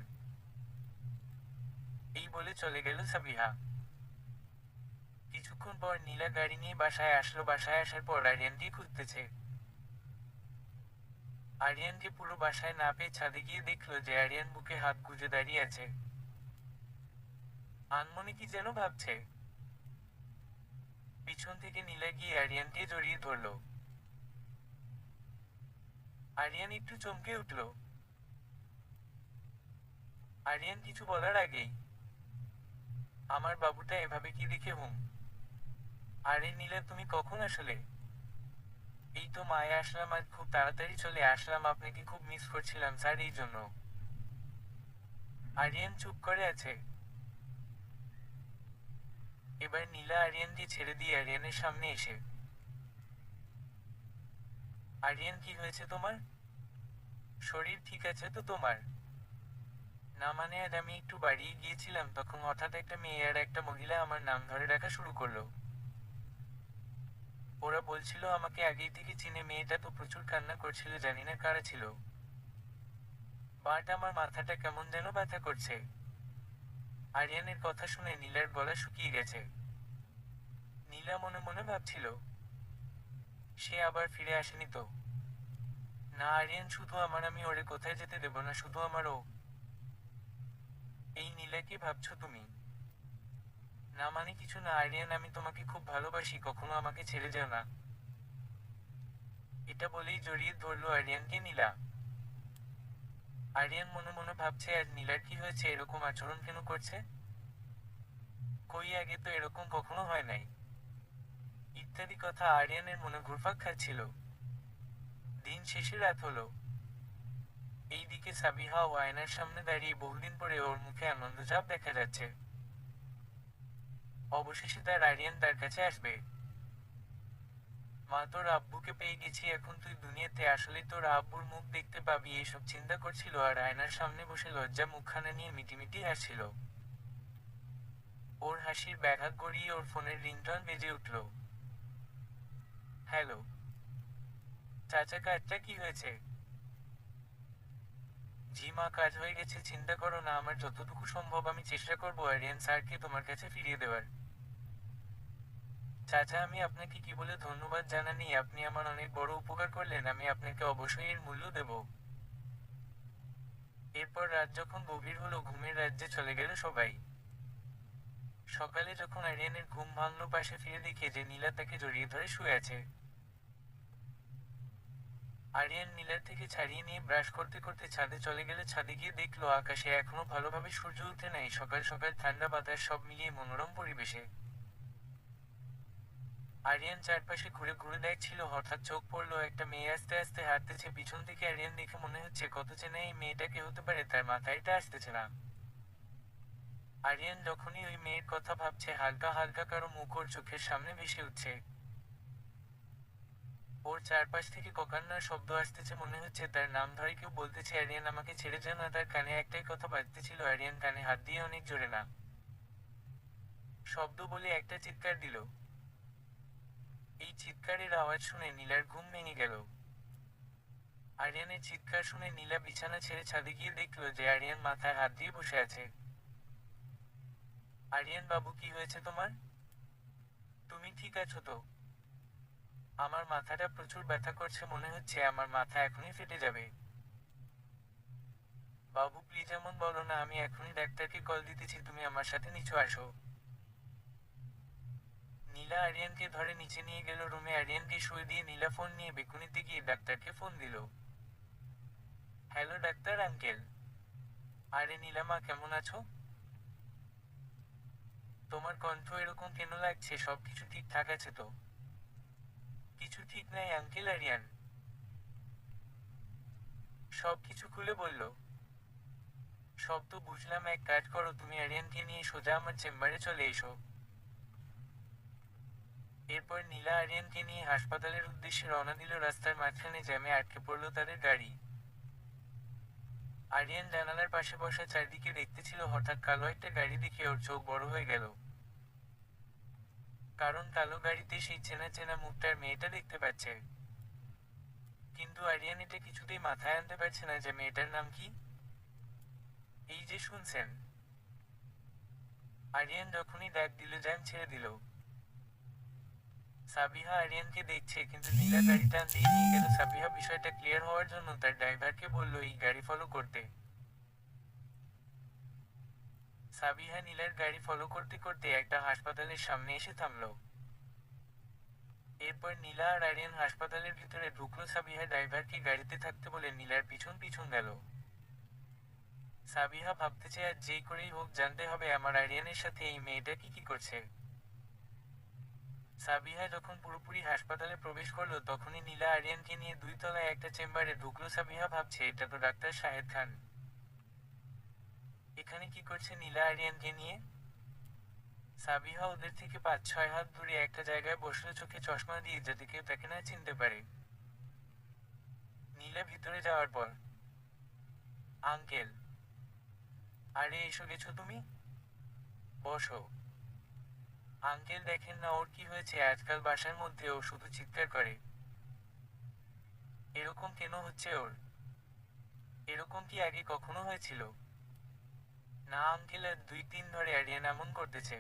এই বলে চলে গেল সাবিহা। কিছুক্ষণ পর নীলা গাড়ি নিয়ে বাসায় আসলো। বাসায় আসার পর আরিয়ানকে খুঁজতেছে। আরিয়ানকে পুরো বাসায় না পেয়ে ছাদে গিয়ে দেখলো যে আরিয়ান বুকে হাত গুজে দাঁড়িয়ে আছে। আনমনে কি যেন ভাবছে। পিছন থেকে নীলা গিয়ে আরিয়ানকে জড়িয়ে ধরলো। আরিয়ান একটু চমকে উঠল। আরিয়ান কিছু বলার আগেই আমার বাবুটা এভাবে কি দেখে হুম। আরে নীলা, তুমি কখন আসলে? এই তো মায়ে আসলাম, আজ খুব তাড়াতাড়ি চলে আসলাম, আপনাকে খুব মিস করছিলাম স্যার, এই জন্য। আরিয়ান চুপ করে আছে। এবার নীলা আরিয়ানকে ছেড়ে দিয়ে আরিয়ানের সামনে এসে, আরিয়ান কি হয়েছে তোমার? শরীর ঠিক আছে তো তোমার? না মানে আজ আমি একটু বাড়িয়ে গিয়েছিলাম, তখন হঠাৎ একটা মেয়ে আর একটা মহিলা আমার নাম ধরে ডাকা শুরু করলো। ওরা বলছিল আমাকে আগেই থেকে চিনে, মেয়েটা তো প্রচুর কান্না করছিল, জানি না কারা ছিল। বাট আমার মাথাটা কেমন যেন ব্যথা করছে। আরিয়ানের কথা শুনে নীলার গলা শুকিয়ে গেছে। নীলা মনে মনে ভাবছিল, সে আবার ফিরে আসেনি তো? না আরিয়ান শুধু আমার, আমি ওরে কোথায় যেতে দেব না, শুধু আমার ও। এই নীলা কি ভাবছো তুমি? না মানে কিছু না আরিয়ান, আমি তোমাকে খুব ভালোবাসি, কখনো আমাকে ছেড়ে যেও না। এটা বলেই জড়িয়ে ধরলো আরিয়ানকে নীলা। আরিয়ান মনে মনে ভাবছে আর নীলার কি হয়েছে, এরকম আচরণ কেন করছে? কই আগে তো এরকম কখনো হয় নাই। ইত্যাদি কথা আরিয়ানের মনে ঘুরপাক খাচ্ছিল। দিন শেষে রাত হলো। এইদিকে সাবিহা ও আয়নার সামনে দাঁড়িয়ে বহুদিন পরে ওর মুখে আনন্দচাপ দেখা যাচ্ছে। অবশেষে তার আরিয়ান তার কাছে আসবে। মা, তোর আব্বুকে পেয়ে গেছি, এখন তুই দুনিয়াতে আসলে তোর আব্বুর মুখ দেখতে পাবি, এসব চিন্তা করছিল আর আয়নার সামনে বসে লজ্জা মুখখানা নিয়ে মিটিমিটি হাসছিল। ওর হাসির ব্যাঘাত গড়িয়ে ওর ফোনের রিংটন বেজে উঠল। হ্যালো চাচা, কাজটা কি হয়েছে? জি মা, কাজ হয়ে গেছে, চিন্তা করো না, আমার যতটুকু সম্ভব আমি চেষ্টা করবো আরিয়ান স্যারকে তোমার কাছে ফিরিয়ে দেওয়ার। চাচা, আমি আপনাকে কি বলে ধন্যবাদ জানানি, আপনি আমার অনেক বড় উপকার করলেন, আমি আপনাকে অবশ্যই এর মূল্য দেব। এরপর রাত যখন গভীর হলো, ঘুমের রাজ্যে চলে গেল সবাই। সকালে যখন আরিয়ানের ঘুম ভাঙল পাশে ফিরে দেখে যে নীলা তাকে জড়িয়ে ধরে শুয়ে আছে। আরিয়ান নীলার থেকে ছাড়িয়ে নিয়ে ব্রাশ করতে করতে ছাদে চলে গেলে ছাদে গিয়ে দেখলো আকাশে এখনো ভালোভাবে সূর্য উঠে নাই। সকাল সকাল ঠান্ডা বাতাস সব মিলিয়ে মনোরম পরিবেশে আরিয়ান চারপাশে ঘুরে ঘুরে দেখছিল। হঠাৎ চোখ পড়লো একটা মেয়ে আস্তে আস্তে হাঁটতেছে পিছন থেকে। আরিয়ান দেখে মনে হচ্ছে কত চেনা এই মেয়েটা কে হতে পারে, তার মাথায় এটা আসতেছে না। আরিয়ান যখনই ওই মেয়ের কথা ভাবছে হালকা হালকা কারো মুখ ওর চোখের সামনে ভেসে উঠছে। ওর চারপাশ থেকে ককান্নার শব্দ আসতেছে, মনে হচ্ছে তার নাম ধরে কেউ বলতেছে আরিয়ান আমাকে ছেড়ে যেও না। তার কানে একটাই কথা বাজতেছিল, আরিয়ান কানে হাত দিয়ে অনেক জোরে না শব্দ বলে একটা চিৎকার দিল। এই চিৎকারের আওয়াজ শুনে নীলার ঘুম ভেঙে গেল। আরিয়ানের চিৎকার শুনে নীলা বিছানা ছেড়ে ছাদে গিয়ে দেখলো যে আরিয়ান মাথায় হাত দিয়ে বসে আছে। আরিয়ান বাবু, কি হয়েছে তোমার? তুমি ঠিক আছো তো? আমার মাথাটা প্রচুর ব্যথা করছে, মনে হচ্ছে আমার মাথা এখনই ফেটে যাবে। বাবু প্লিজ এমন বলো না, আমি এখনই ডাক্তারকে কল দিতেছি, তুমি আমার সাথে নিচে আসো। নীলা আরিয়ানকে ধরে নিচে নিয়ে গেল রুমে। আরিয়ানকে শুয়ে দিয়ে নীলা ফোন নিয়ে বেকুনিতে গিয়ে ডাক্তারকে ফোন দিল। Hello doctor uncle. আরে নীলামা, কেমন আছো? তোমার কণ্ঠ এরকম কেন লাগছে? সবকিছু ঠিকঠাক আছে তো? কিছু ঠিক নাই আঙ্কেল। আরিয়ান সবকিছু খুলে বলল। সব তো বুঝলাম, এক কাজ করো, তুমি আরিয়ানকে নিয়ে সোজা আমার চেম্বারে চলে এসো। এরপর নীলা আরিয়ানকে নিয়ে হাসপাতালের উদ্দেশ্যে রওনা দিল। রাস্তার মাঝখানে জ্যামে আটকে পড়ল তাদের গাড়ি। আরিয়ান জানালার পাশে বসা চারদিকে দেখতেছিল। হঠাৎ কালো একটা গাড়ি দেখে ওর চোখ বড় হয়ে গেল। কারণ কালো গাড়িতে সেই চেনা চেনা মুখটার মেয়েটা দেখতে পাচ্ছে। কিন্তু আরিয়ান এটা কিছুতেই মাথায় আনতে পারছে না যে মেয়েটার নাম কি। এই যে শুনছেন। আরিয়ান যখনই ডাক দিল জ্যাম ছেড়ে দিল। সাবিহা আরিয়ানকে দেখছে, কিন্তু নীলা গাড়ি টান দিয়ে নিয়ে গেল। সাবিহা বিষয়টা ক্লিয়ার হওয়ার জন্য তার ড্রাইভারকে বলল এই গাড়ি ফলো করতে। সাবিহা নীলার গাড়ি ফলো করতে করতে একটা হাসপাতালের সামনে এসে থামলো। এরপর নীলা আর আরিয়ান হাসপাতালের ভিতরে ঢুকলো। সাবিহা ড্রাইভারকে গাড়িতে থাকতে বলে নীলার পিছন পিছন গেল। সাবিহা ভাবতেছে আজ যেই করেই হোক জানতে হবে আমার আরিয়ানের সাথে এই মেয়েটা কি কি করছে। সাবিহা যখন পুরোপুরি হাসপাতালে প্রবেশ করলো তখনই নীলা আরিয়ানকে নিয়ে 2 তলায় একটা চেম্বারে ঢুকলো। সাবিহা ভাবছে এটা তো ডাক্তার শাহেদ খান। এখানে কি করছে নীলা আরিয়ানকে নিয়ে? সাবিহা ওদের থেকে 5-6 হাত দূরে একটা জায়গায় বসলো, চোখে চশমা দিয়ে যাতে কেউ তাকে না চিনতে পারে। নীলা ভিতরে যাওয়ার পর, আঙ্কেল। আরে এসো গেছো তুমি? বসো। আঙ্কেল দেখেন না ওর কি হয়েছে? আজকাল বাসার মধ্যে ও শুধু চিৎকার করে। এরকম কেন হচ্ছে ওর? এরকম কি আগে কখনো হয়েছিল? না আঙ্কেল, আর 2-3 ধরে আরিয়ান এমন করতেছে।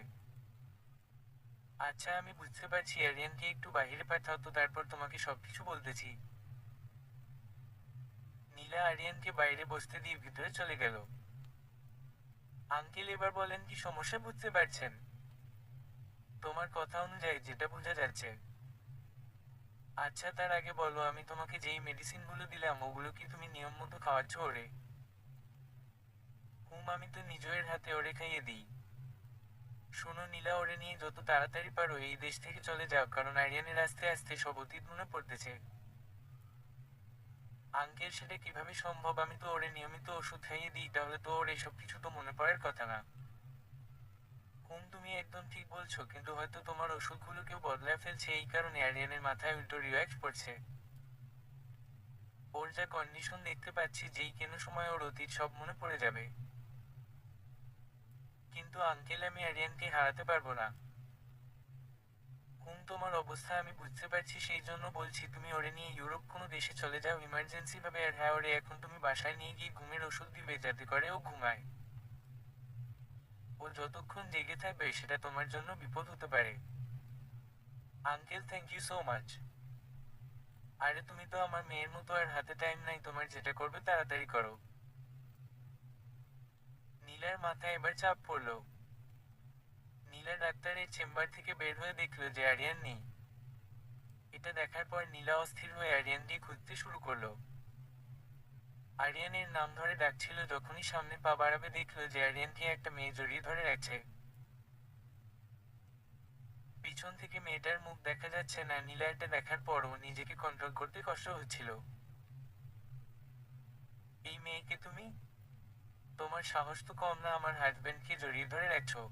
আচ্ছা আমি বুঝতে পারছি, আরিয়ানকে একটু বাইরে পাঠাও তো, তারপর তোমাকে সবকিছু বলতেছি। নীলা আরিয়ানকে বাইরে বসতে দিয়ে ভিতরে চলে গেল। আঙ্কেল এবার বলেন কি সমস্যা, বুঝতে পারছেন? তোমার কথা অনুযায়ী যেটা বোঝা যাচ্ছে। আচ্ছা তার আগে বলো, আমি তোমাকে যেই মেডিসিনগুলো দিলাম ওগুলো কি তুমি নিয়ম মতো খাওয়াচ্ছ ওরে? আমি তো নিজের হাতে ওরে খাইয়ে দিই। শোনো নীলা, ওরে নিয়ে যত তাড়াতাড়ি পারো এই দেশ থেকে চলে যাও, কারণ আরিয়ানের আস্তে আস্তে সব অতীত মনে পড়তেছে। আঙ্কেল সেটা কিভাবে সম্ভব? আমি তো ওরে নিয়মিত ওষুধ খাইয়ে দিই, তাহলে তো ওর এসব কিছু তো মনে পড়ার কথা না। তুমি একদম ঠিক বলছো, কিন্তু হয়তো তোমার ওষুধগুলো কেউ বদলায় ফেলছে, এই কারণে আরিয়ানের মাথায় উল্টো রিওয়াক্ট পড়ছে। ওর যা কন্ডিশন দেখতে পাচ্ছি, যেই কেন সময় ওর অতীত সব মনে পড়ে যাবে। কিন্তু আঙ্কেল আমি আরিয়ানকে হারাতে পারবো না। তোমার অবস্থা আমি বুঝতে পারছি, সেই জন্য বলছি তুমি ওরে নিয়ে ইউরোপ কোনো দেশে চলে যাও ইমার্জেন্সি ভাবে। আর হ্যাঁ, ওরে এখন তুমি বাসায় নিয়ে গিয়ে ঘুমের ওষুধ দিবে যাতে করে ও ঘুমায়। ও যতক্ষণ জেগে থাকবে সেটা তোমার জন্য বিপদ হতে পারে। Uncle thank you so much. আরে তুমি তো আমার মেয়ের মতো, আর হাতে টাইম নাই তোমার, যেটা করবে তাড়াতাড়ি করো। নীলার মাথায় এবার চাপ পড়লো। নীলা নীলা ডাক্তারের চেম্বার থেকে বের হয়ে দেখলো যে আরিয়ান নেই। এটা দেখার পর নীলা অস্থির হয়ে আরিয়ানকে খুঁজতে শুরু করলো। আরিয়ানের নাম ধরে ডাকছিল, যখনই সামনে পা বাড়াবে দেখলো যে আরিয়ানকে একটা মেয়ে জড়িয়ে ধরে রাখছে। পিছন থেকে মেয়েটার মুখ দেখা যাচ্ছে না। নীলা এটা দেখার পরও নিজেকে কন্ট্রোল করতে কষ্ট হচ্ছিল। এই মেয়েকে তুমি? তোমার সাহস তো কম না আমার হাজবেন্ডকে জড়িয়ে ধরে রাখছো।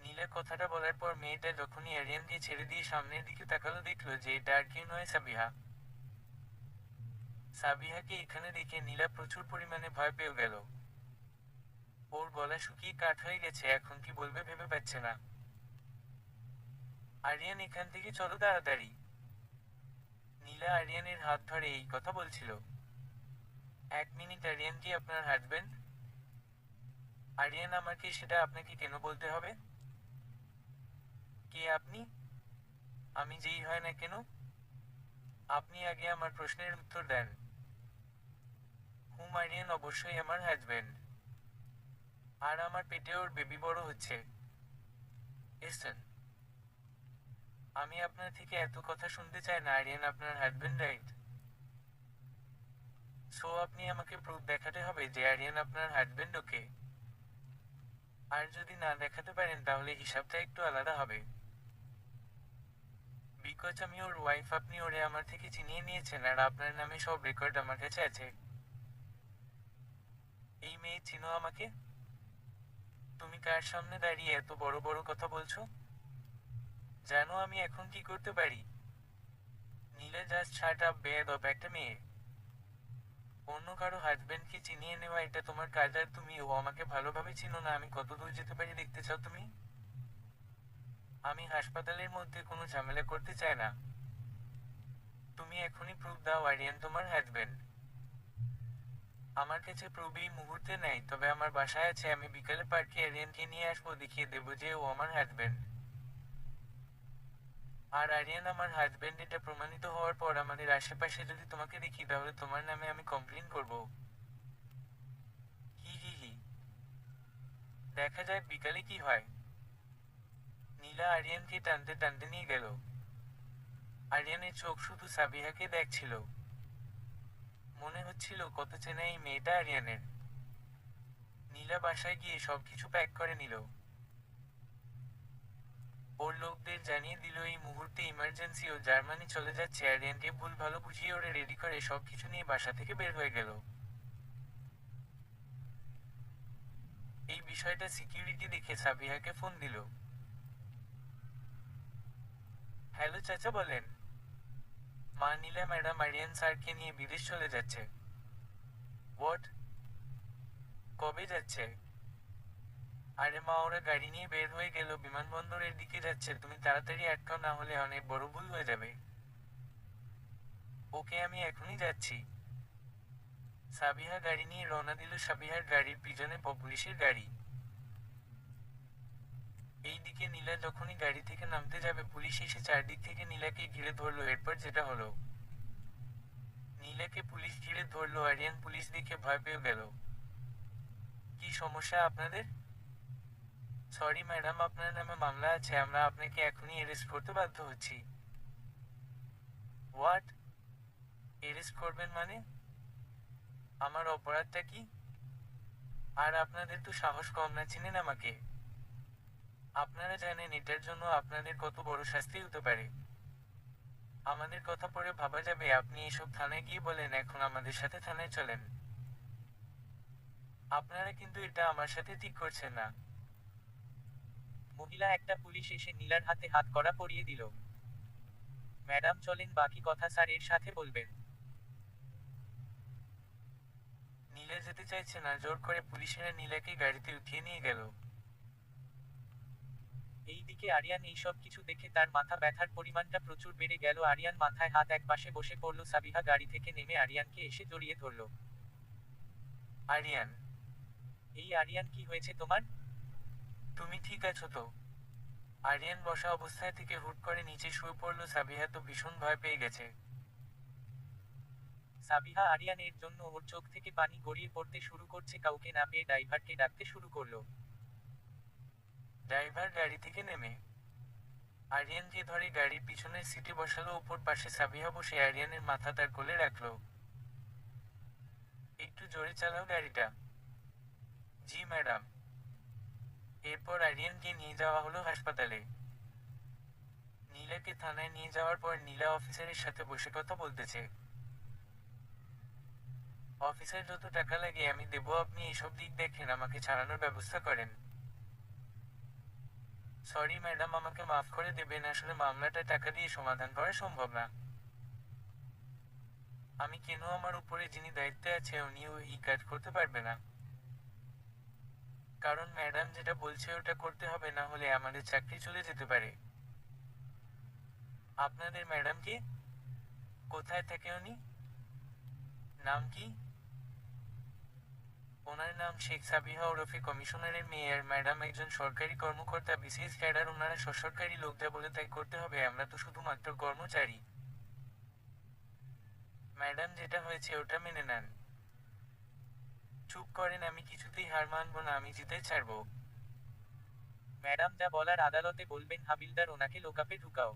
নীলা কথাটা বলার পর মেয়েটা যখনই আরিয়ানকে ছেড়ে দিয়ে সামনের দিকে তাকালো দেখলো যে এটা আর কেউ নয়, সাবিহা। সাবিহাকে এখানে দেখে নীলা প্রচুর পরিমাণে ভয় পেয়ে গেল। ওর গলা শুকিয়ে কাঠ হয়ে গেছে, এখন কি বলবে ভেবে পাচ্ছে না। আরিয়ান, এখান থেকে চলো তাড়াতাড়ি। নীলা আরিয়ানের হাত ধরে এই কথা বলছিল। এক মিনিট, আরিয়ান কি আপনার হাজবেন্ড? আরিয়ান, আমাকে সেটা আপনাকে কেন বলতে হবে? কে আপনি? আমি যেই হয় না কেন, আপনি আগে আমার প্রশ্নের উত্তর দেন। হুম, আরিয়ান অবশ্যই আমার হাজবেন্ড। আর আমার পেটে ওর বেবি বড় হচ্ছে। এসেন। আমি আপনার থেকে এত কথা শুনতে চাই না আরিয়ান, আপনার হাজবেন্ড, রাইট? সো আপনি আমাকে প্রুফ দেখাতে হবে যে আরিয়ান আপনার হাজবেন্ড, ওকে? আর যদি না দেখাতে পারেন তাহলে হিসাবটা একটু আলাদা হবে। বিকজ আমি ওর ওয়াইফ, আপনি ওরে আমার থেকে চিনিয়ে নিয়েছেন আর আপনার নামে সব রেকর্ড আমার কাছে আছে। এই মেয়ে, চিনো আমাকে? তুমি কার সামনে দাঁড়িয়ে এত বড় বড় কথা বলছো? জানো আমি এখন কি করতে পারি? নীলা, জাস্ট শাট আপ, বেয়াদব একটা মেয়ে। অন্য কারো হাজবেন্ডকে চিনিয়ে নেওয়া এটা তোমার কাজ, আর তুমি ও আমাকে ভালোভাবে চিনো না। আমি কত দূর যেতে পারি দেখতে চাও তুমি? আমি হাসপাতালের মধ্যে কোনো ঝামেলা করতে চাই না। তুমি এখনই প্রুফ দাও আরিয়ান তোমার হাজবেন্ড। আমার কাছে প্রুফ এই মুহূর্তে নেই, তবে আমার বাসায় আছে। আমি বিকালে পার্কে আরিয়ানকে নিয়ে আসবো, দেখিয়ে দেবো যে ও আমার হাজবেন্ড। আর আরিয়ান আমার হাজবেন্ড এটা প্রমাণিত হওয়ার পর আমাদের আশেপাশে যদি তোমাকে দেখি তাহলে তোমার নামে আমি কমপ্লেন করব। হি হি হি। দেখা যাক বিকালে কি হয়। নীলা আরিয়ানকে টানতে টানতে নিয়ে গেল। আরিয়ানের চোখ শুধু সাবিহাকে দেখছিল। মনে হচ্ছিল কত চেনা এই মেয়েটা আরিয়ানের। নীলা বাসায় গিয়ে সবকিছু প্যাক করে নিল। ওর লোকদের জানিয়ে দিল এই মুহূর্তে ইমার্জেন্সি, ও জার্মানি চলে যাচ্ছে। আরিয়ানকে ভুল ভালো বুঝিয়ে ওরে রেডি করে সবকিছু নিয়ে বাসা থেকে বের হয়ে গেল। এই বিষয়টা সিকিউরিটি দেখে সাবিহাকে ফোন দিল। হ্যালো চাচা, বলেন। মা, নীলা ম্যাডাম আরিয়ান স্যারকে নিয়ে বিদেশ চলে যাচ্ছে। হোয়াট? কবে যাচ্ছে? আরে মা, ওরা গাড়ি নিয়ে বের হয়ে গেল, বিমানবন্দরের দিকে যাচ্ছে। তুমি তাড়াতাড়ি আটকাও, না হলে অনেক বড় ভুল হয়ে যাবে। ওকে, আমি এখনই যাচ্ছি। সাবিহা গাড়ি নিয়ে রওনা দিল। সাবিহার গাড়ির পিছনে পুলিশের গাড়ি। এইদিকে নীলা যখনই গাড়ি থেকে নামতে যাবে পুলিশ এসে চারদিক থেকে নীলাকে ঘিরে ধরলো। এরপর যেটা হলো, নীলাকে পুলিশ ঘিরে ধরলো। আরিয়ান পুলিশ দেখে ভয় পেয়ে গেল। কি সমস্যা আপনাদের? সরি ম্যাডাম, আপনার নামে মামলা আছে, আমরা আপনাকে এখনই অ্যারেস্ট করতে বাধ্য হচ্ছি। হোয়াট? অ্যারেস্ট করবেন মানে? আমার অপরাধটা কি? আর আপনাদের তো সাহস কম না, চিনেন আমাকে। আপনারা জানেন এটার জন্য আপনাদের কত বড় শাস্তি হতে পারে। আমাদের কথা পরে ভাবা যাবে আপনি এসব থানায় গিয়ে বলেন। এখন আমাদের সাথে থানায় চলেন। আপনারা কিন্তু এটা আমার সাথে ঠিক করছেন না। মহিলা একটা পুলিশ এসে নীলার হাতে হাত কড়া পরিয়ে দিল। ম্যাডাম চলেন, বাকি কথা স্যার এর সাথে বলবেন। নীলা যেতে চাইছে না, জোর করে পুলিশেরা নীলাকে গাড়িতে উঠিয়ে নিয়ে গেল। এইদিকে আরিয়ান এইসব কিছু দেখে তার মাথা ব্যথার পরিমাণটা প্রচুর বেড়ে গেল। আরিয়ান মাথায় হাত একপাশে বসে পড়ল। সাবিহা গাড়ি থেকে নেমে আরিয়ানকে এসে জড়িয়ে ধরল। আরিয়ান, এই আরিয়ান, কি হয়েছে তোমার? তুমি ঠিক আছো তো? আরিয়ান বসা অবস্থায় থেকে হুট করে নিচে শুয়ে পড়ল। সাবিহা তো ভীষণ ভয় পেয়ে গেছে। সাবিহা আরিয়ানের জন্য ওর চোখ থেকে পানি গড়িয়ে পড়তে শুরু করছে। কাউকে না পেয়ে ড্রাইভারকে ডাকতে শুরু করলো। ড্রাইভার গাড়ি থেকে নেমে আরিয়ানকে ধরে গাড়ির পিছনের সিটে বসালো, উপর পাশে সাবিহা বসে আরিয়ানের মাথা তার কোলে রাখলো। একটু জোরে চালাও গাড়িটা। জি ম্যাডাম। এরপর আরিয়ানকে নিয়ে যাওয়া হলো হাসপাতালে। নীলাকে থানায় নিয়ে যাওয়ার পর নীলা অফিসারের সাথে বসে কথা বলতেছে। অফিসার, যত টাকা লাগে আমি দেবো, আপনি এসব দিক দেখেন, আমাকে ছাড়ানোর ব্যবস্থা করেন। সরি ম্যাডাম, আমাকে মাফ করে দেবেন, আসলে মামলাটা টাকা দিয়ে সমাধান করা সম্ভব না। আমি কেন, আমার উপরে যিনি দায়িত্বে আছে উনিও এই কাজ করতে পারবে না। কারণ ম্যাডাম যেটা বলছে ওটা করতে হবে, না হলে আমাদের চাকরি চলে যেতে পারে। আপনাদের ম্যাডাম কে? কোথায় থাকে উনি? নাম কি? ওনার নাম শেখ সাবিহা ওরফে কমিশনারের মেয়ে। আর ম্যাডাম একজন সরকারি কর্মকর্তা, বিসিএস ক্যাডার। ওনারা সরকারি লোকটা বলে তাই করতে হবে, আমরা তো শুধুমাত্র কর্মচারী। ম্যাডাম যেটা হয়েছে ওটা মেনে নেন। চুপ করেন, আমি কিছুতেই হার মানব না, আমি জিতে ছাড়ব। ম্যাডাম যা বলার আদালতে বলবেন। হাবিলদার, ওনাকে লোকাপে ঢুকাও।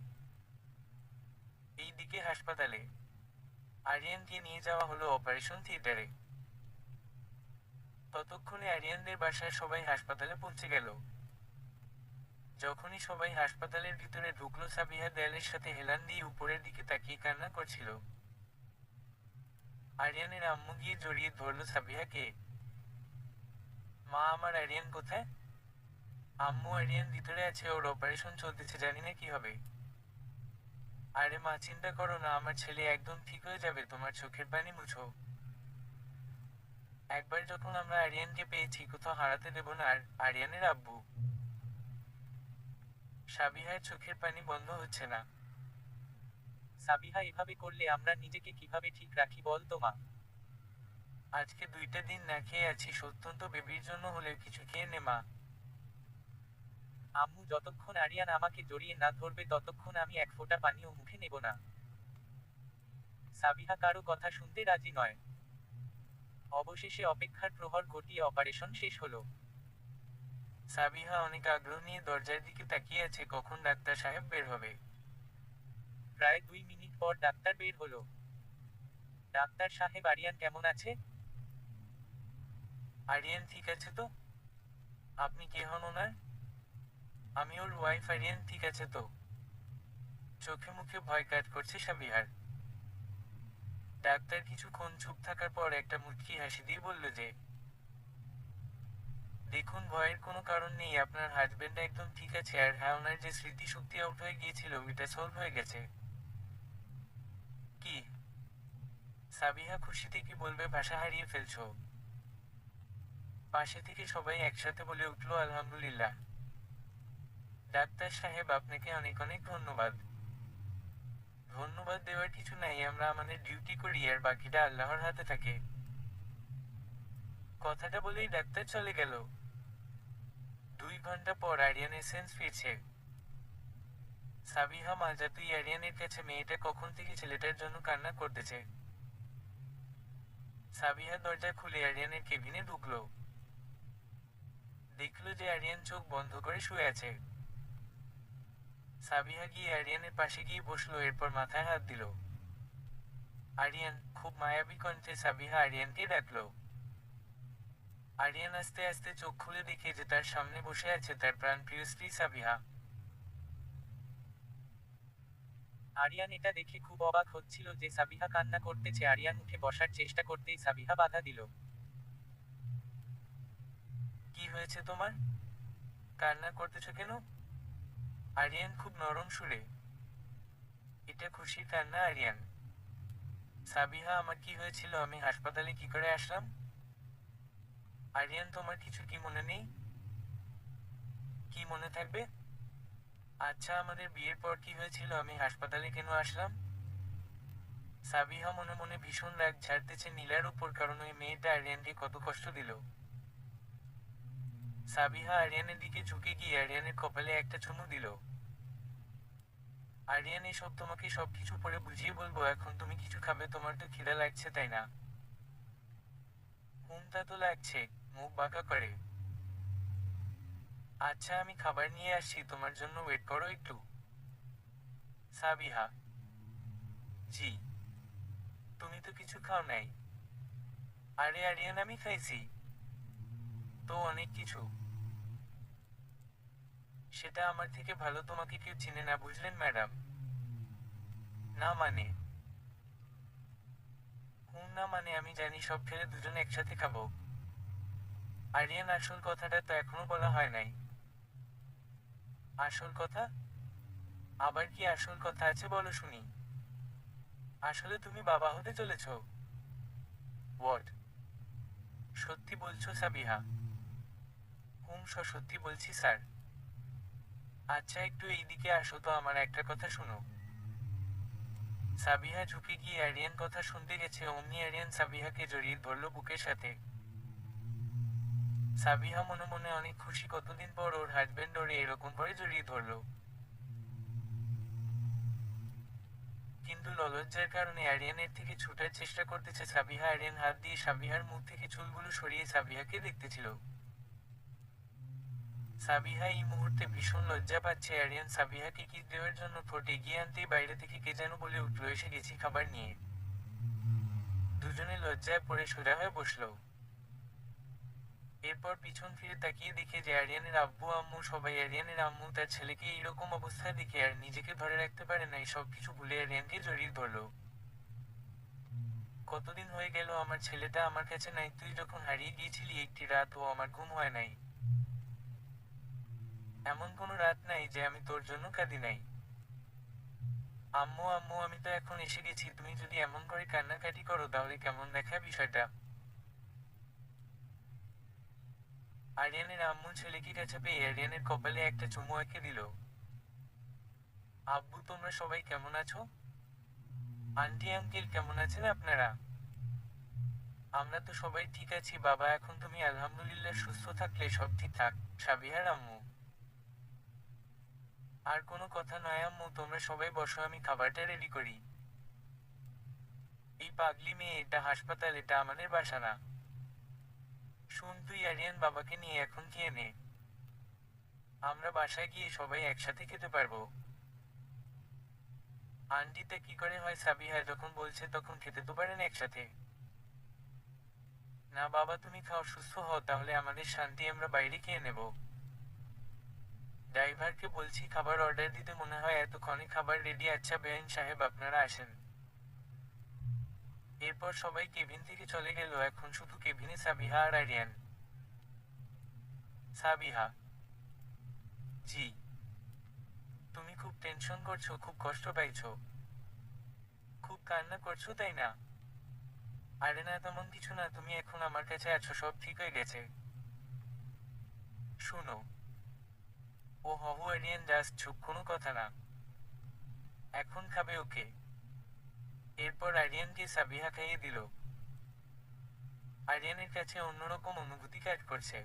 এই দিকে হাসপাতালে আরিয়ানকে নিয়ে যাওয়া হলো অপারেশন থিয়েটারে। ততক্ষণে আরিয়ানদের বাসায় সবাই হাসপাতালে পৌঁছে গেল। যখনই সবাই হাসপাতালের ভিতরে ঢুকলো, সাবিহা দেয়ালের সাথে হেলান দিয়ে উপরের দিকে তাকিয়ে কান্না করছিল। আরিয়ানের আম্মু গিয়ে জড়িয়ে ধরল সাবিহাকে। মা, আমার আরিয়ান কোথায়? আম্মু, আরিয়ান ভিতরে আছে, ওর অপারেশন চলতেছে, জানি না কি হবে। আরে মা, চিন্তা করো না, আমার ছেলে একদম ঠিক হয়ে যাবে, তোমার চোখের পানি মুছো। একবার যখন আমরা আরিয়ানকে পেয়েছি, কোথাও হারাতে দেব না। আর আরিয়ানের আব্বু। সাবিহার চোখের পানি বন্ধ হচ্ছে না। সাবিহা, এভাবে করলে আমরা নিজেকে কিভাবে ঠিক রাখি বল তো মা। আজকে 2টা দিন না খেয়ে আছি, সত্যন্ত বেবির জন্য হলেও কিছু খেয়ে নে মা। আম্মু, যতক্ষণ আরিয়ান আমাকে জড়িয়ে না ধরবে ততক্ষণ আমি এক ফোঁটা পানিও মুখে নেব না। সাবিহা কারো কথা শুনতে রাজি নয়। অবশেষে অপেক্ষার প্রহর ঘটিয়ে অপারেশন শেষ হলো। সাবিহা অনেক আগ্রহ নিয়ে দরজার দিকে তাকিয়ে আছে, কখন ডাক্তার সাহেব বের হবে। প্রায় 2 মিনিট পর ডাক্তার বের হলো। ডাক্তার সাহেব, আরিয়ান কেমন আছে? আরিয়ান ঠিক আছে তো? আপনি কে হন ওনার? আমি ওর ওয়াইফ। আরিয়ান ঠিক আছে তো? চোখে মুখে ভয় কাজ করছে সাবিহার। ডাক্তার কিছুক্ষণ চুপ থাকার পর একটা মুচকি হাসি দিয়ে বলল যে, দেখুন, ভয়ের কোনো কারণ নেই, আপনার হাজবেন্ড একদম ঠিক আছে। আর হ্যাঁ, ওনার যে স্মৃতিশক্তি আউট হয়ে গিয়েছিল ওইটা সলভ হয়ে গেছে। কি? সাবিহা খুশিতে কি বলবে, ভাষা হারিয়ে ফেলছো। পাশে থেকে সবাই একসাথে বলে উঠল, আলহামদুলিল্লাহ। ডাক্তার সাহেব, আপনাকে অনেক অনেক ধন্যবাদ। ধন্যবাদ দেওয়ার কিছু নাই, আমরা আমাদের ডিউটি করি আর বাকিটা আল্লাহর হাতে থাকে। কথাটা বলেই ডাক্তার চলে গেল। 2 ঘন্টা পর আরিয়ানের সেন্স ফিরছে। সাবিহা মাজা, তুই আরিয়ানের কাছে, মেয়েটা কখন থেকে ছেলেটার জন্য কান্না করতেছে। সাবিহা দরজা খুলে আরিয়ানের কেবিনে ঢুকলো। দেখলো যে আরিয়ান চোখ বন্ধ করে শুয়ে আছে। সাবিহা গিয়ে আরিয়ানের পাশে গিয়ে বসলো, এরপর মাথায় হাত দিল। আরিয়ান, খুব মায়াবী কণ্ঠে সাবিহা আরিয়ানকে ডাকলো। আরিয়ান আস্তে আস্তে চোখ খুলে দেখে যে তার সামনে বসে আছে তার প্রাণপ্রিয় স্ত্রী সাবিহা। আরিয়ান এটা দেখে খুব অবাক হচ্ছিল যে সাবিহা কান্না করতেছে। আরিয়ান উঠে বসার চেষ্টা করতেই সাবিহা বাধা দিল। কি হয়েছে তোমার? কান্না করতেছো কেন? আরিয়ান খুব নরম সুরে। এটা খুশির কান্না আরিয়ান। সাবিহা, আমার কি হয়েছিল, আমি হাসপাতালে কি করে আসলাম? আরিয়ান, তোমার কিছু কি মনে নেই? কি মনে থাকবে? আচ্ছা, আমাদের বিয়ের পর কি হয়েছিল, আমি হাসপাতালে কেন আসলাম? সাবিহা মনে মনে ভীষণ রাগ ঝাড়তেছে নীলার উপর, কারণ ওই মেয়েটা আরিয়ানকে কত কষ্ট দিল। সাবিহা আরিয়ানের দিকে ঝুঁকে গিয়ে আরিয়ানের কপালে একটা চুমু দিল। আরিয়ান, এসব তোমাকে সবকিছু পরে বুঝিয়ে বলবো, এখন তুমি কিছু খাবে? তোমার তো খিদা লাগছে, তাই না? তা তো লাগছে। মুখ বাঁকা করে আচ্ছা, আমি খাবার নিয়ে আসছি, তোমার জন্য ওয়েট করো একটু। সাবিহা: জি। তুমি তো কিছু খাও নাই। আরে আরিয়ান, আমি খাইছি তো, অনেক কিছু। সেটা আমার থেকে ভালো তোমাকে কেউ চিনে না, বুঝলেন ম্যাডাম? না মানে? না মানে আমি জানি সব ফেলে দুজনে একসাথে খাবো। আরিয়ান, আসল কথাটা তো এখনো বলা হয় নাই। আসল কথা? আবার কি আসল কথা আছে, বলো শুনি। আসলে তুমি বাবা হতে চলেছো। হোয়াট? সত্যি বলছো সাবিহা? সত্যি বলছি স্যার। আচ্ছা, একটু এইদিকে আসো তো, আমার একটা কথা শোনো। সাবিহা ঝুঁকে গিয়ে আরিয়ান কথা শুনতে গেছে, অমনি আরিয়ান সাবিহাকে জড়িয়ে ধরল বুকের সাথে। সাবিহা মনে মনে অনেক খুশি, কতদিন পর ওর হাজবেন্ড ওরে এরকম করে জড়িয়ে ধরলো। কিন্তু লজ্জার কারণে আরিয়ানের থেকে ছুটার চেষ্টা করতেছে সাবিহা। আরিয়ান হাত দিয়ে সাবিহার মুখ থেকে চুলগুলো সরিয়ে সাবিহাকে দেখতেছিল। সাবিহা এই মুহূর্তে ভীষণ লজ্জা পাচ্ছে। আরিয়ান সাবিহাকে কিস দেওয়ার জন্য ঠোঁট এগিয়ে আনতেই বাইরে থেকে কে যেন বলে উঠল, এসে গেছি খাবার নিয়ে। দুজনে লজ্জায় পড়ে সোজা হয়ে বসল। এরপর পিছন ফিরে তাকিয়ে দেখে যে আরিয়ানের আব্বু আম্মু সবাই। আরিয়ানের আম্মু তার ছেলেকে এইরকম অবস্থায় দেখে আর নিজেকে ধরে রাখতে পারে নাই, সবকিছু ভুলে আরিয়ানকে জড়িয়ে ধরল। কতদিন হয়ে গেল আমার ছেলেটা আমার কাছে নাই, তুই যখন হারিয়ে গিয়েছিলি একটি রাত ও আমার ঘুম হয় নাই। এমন কোনো রাত নাই যে আমি তোর জন্য কাঁদি নাই। আম্মু আম্মু, আমি তো এখন এসে গেছি, তুমি যদি এমন করে কান্নাকাটি করো তাহলে কেমন দেখায় বিষয়টা। আরিয়ানের আম্মু ছেলেকে কাছে পেয়ে আরিয়ানের কপালে একটা চুমু এঁকে দিল। আব্বু, তোমরা সবাই কেমন আছো? আন্টি আঙ্কেল কেমন আছেন আপনারা? আমরা তো সবাই ঠিক আছি বাবা, এখন তুমি আলহামদুলিল্লাহ সুস্থ থাকলে সব ঠিক থাক। সাবিহার আম্মু: আর কোনো কথা নয় আম্মু, তোমরা সবাই বসো, আমি খাবারটা রেডি করি। এই পাগলি মেয়ে, এটা হাসপাতাল, এটা আমাদের বাসা না। শুন তুই, আরিয়ান বাবাকে নিয়ে এখন খেয়ে নে। আমরা বাসায় গিয়ে সবাই একসাথে খেতে পারবো। আন্টিটা কি করে হয়, সাবিহা যখন বলছে তখন খেতে তো পারেন একসাথে। না বাবা, তুমি খাও, সুস্থ হও, তাহলে আমাদের শান্তি, আমরা বাইরে খেয়ে নেব। ড্রাইভারকে বলছি খাবার অর্ডার দিতে, মনে হয় এতক্ষণে খাবার রেডি। আচ্ছা বেআইন সাহেব, আপনারা আসেন। এরপর সবাই কেবিন থেকে চলে গেল, এখন শুধু কেবিনে সাবিহা আর আরিয়ান। সাবিহা: জি। তুমি খুব টেনশন করছো, খুব কষ্ট পাইছো, খুব কান্না করছো, তাই না? আরে না, তেমন কিছু না, তুমি এখন আমার কাছে আছো, সব ঠিক হয়ে গেছে। শুনো। ও হবু আরিয়ান, জাস্ট চুপ, কোনো কথা না। এখন খাবে ওকে। এরপর আরিয়ানকে সাবিহা খাইয়ে দিল। আরিয়ানের কাছে অন্যরকম অনুভূতি কাজ করছে,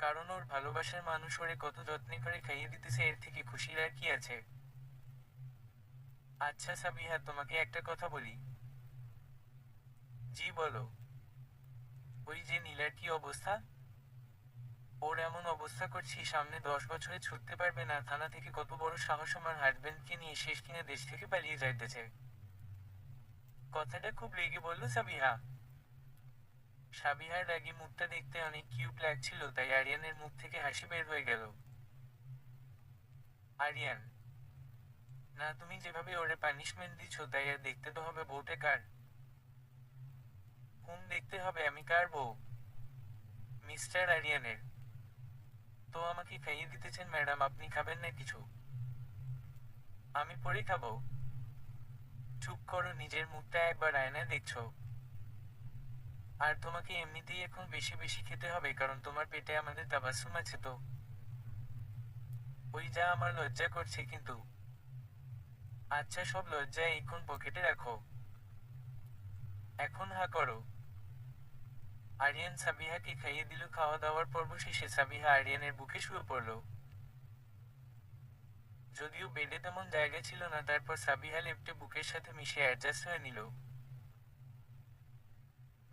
কারণ ওর ভালোবাসার মানুষ ওরে কত যত্নে করে খাইয়ে দিতেছে, এর থেকে খুশির আর কি আছে। আচ্ছা সাবিহা, তোমাকে একটা কথা বলি। জি বলো। ওই যে নীলার কি অবস্থা? ওর এমন অবস্থা করছি, সামনে 10 বছরে ছুটতে পারবে না। থানা থেকে কত বড় সাহস, আমার হাজবেন্ডকে নিয়ে শেষ কিনা দেশ থেকে পালিয়ে যাইতেছে। কথাটা খুব রেগে বলল সাবিহা। সাবিহার রাগী মুখটা দেখতে অনেক কিউট লাগছিল, তাই আরিয়ানের মুখ থেকে হাসি বের হয়ে গেল। আরিয়ান: না, তুমি যেভাবে ওরে পানিশমেন্ট দিচ্ছ তাই আর দেখতে তো হবে বউটা কার। দেখতে হবে আমি কার বউ? মিস্টার আরিয়ানের। তো আমাকে খাইয়ে দিতেছেন ম্যাডাম, আপনি খাবেন না কিছু? আমি পরে খাবো। চুপ করো, নিজের মুখটা একবার আয়নায় দেখছো? আর তোমাকে এমনিতেই এখন বেশি বেশি খেতে হবে, কারণ তোমার পেটে আমাদের তাবাসসুম আছে তো। ওই যা, আমার লজ্জা করছে কিন্তু। আচ্ছা, সব লজ্জা এখন পকেটে রাখো। এখন হা করো। আরিয়ান সাবিহাকে খাইয়ে দিল। খাওয়া দাওয়ার পর্ব শেষে সাবিহা আরিয়ানের বুকে শুয়ে পড়ল। যদিও বেডে তেমন জায়গা ছিল না, তারপর সাবিহা লেপ্টে বুকের সাথে মিশে অ্যাডজাস্ট হয়ে নিল।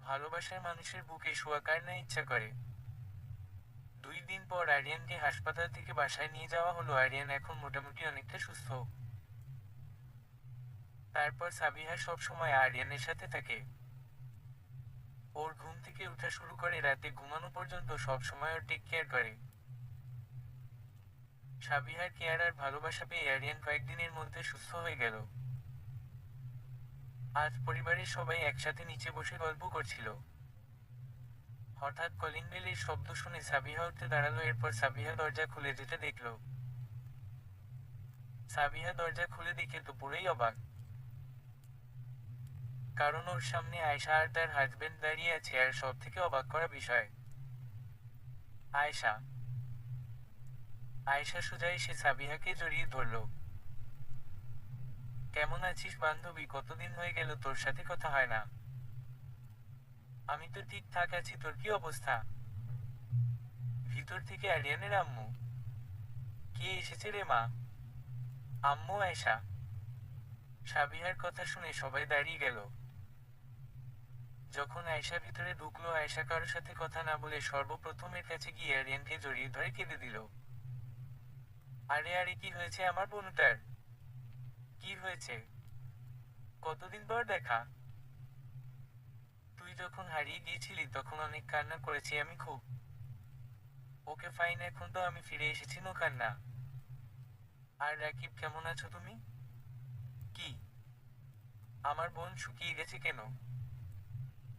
ভালোবাসার মানুষের বুকে শোয়া কার না ইচ্ছা করে। 2 দিন পর আরিয়ানকে হাসপাতাল থেকে বাসায় নিয়ে যাওয়া হলো। আরিয়ান এখন মোটামুটি অনেকটা সুস্থ। তারপর সাবিহা সব সময় আরিয়ানের সাথে থাকে। ওর ঘুম থেকে উঠা শুরু করে রাতে ঘুমানো পর্যন্ত সব সময় ওর টেক কেয়ার করে। সাবিহার কেয়ার আর ভালোবাসা পেয়ে আরিয়ান কয়েকদিনের মধ্যে সুস্থ হয়ে গেল। আজ পরিবারের সবাই একসাথে নিচে বসে গল্প করছিল। হঠাৎ কলিং বেলের শব্দ শুনে সাবিহা উঠে দাঁড়ালো। এরপর সাবিহা দরজা খুলে যেতে দেখল। সাবিহা দরজা খুলে দেখে তো পুরোই অবাক, কারণ ওর সামনে আয়শা আর তার হাজবেন্ড দাঁড়িয়ে আছে। আর সব থেকে অবাক করা বিষয়, আয়শা আয়শা সোজা এসে সাবিহাকে জড়িয়ে ধরল। কেমন আছিস বান্ধবী? কতদিন হয়ে গেল তোর সাথে কথা হয় না। আমি তো ঠিকঠাক আছি, তোর কি অবস্থা? ভিতর থেকে আরিয়ানের আম্মু। কে এসেছে রে মা? আম্মু আয়শা। সাবিহার কথা শুনে সবাই দাঁড়িয়ে গেল। যখন আয়শা ভিতরে ঢুকলো, আয়শা কারোর সাথে কথা না বলে সর্বপ্রথম এর কাছে গিয়ে আরিয়ানকে জড়িয়ে ধরে কেঁদে দিল। আরে আরে, কি হয়েছে আমার বোনটার? কি হয়েছে? কতদিন পর দেখা। তুই যখন হারিয়ে গিয়েছিলি তখন অনেক কান্না করেছি আমি খুব। ওকে ফাইন, এখন তো আমি ফিরে এসেছি, নো কান্না। আর রাকিব, কেমন আছো তুমি? কি, আমার বোন শুকিয়ে গেছে কেন?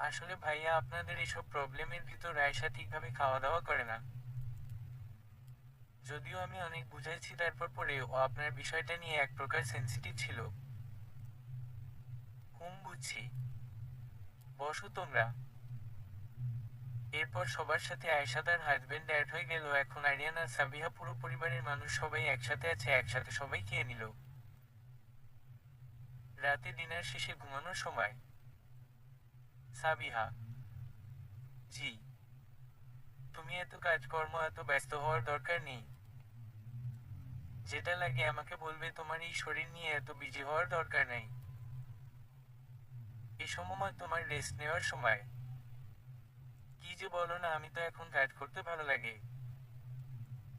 আসলে ভাইয়া, আপনাদের এসব প্রবলেমের ভিতর আয়শা ঠিকভাবে খাওয়া দাওয়া করে না। যদিও আমি অনেক বুঝাইছি, তারপর পরেও ও আপনার বিষয়টা নিয়ে এক প্রকার সেন্সিটিভ ছিল। বুঝছি। বসো তোমরা। এরপর সবার সাথে আয়েশা তার হাজবেন্ড অ্যাড হয়ে গেল। এখন আরিয়ান আর সাবিহা, পুরো পরিবারের মানুষ সবাই একসাথে আছে, একসাথে সবাই খেয়ে নিল। রাতে ডিনার শেষে ঘুমানোর সময় সাবিহা: জি, তুমি এত কাজকর্ম, এত ব্যস্ত হওয়ার দরকার নেই। যেটা লাগে আমাকে বলবে, তোমার এই শরীর নিয়ে এত বিজি হওয়ার দরকার নাই। এ সময় তোমার রেস্ট নেওয়ার সময়। কি যে বলো না, আমি তো এখন কাজ করতে ভালো লাগে।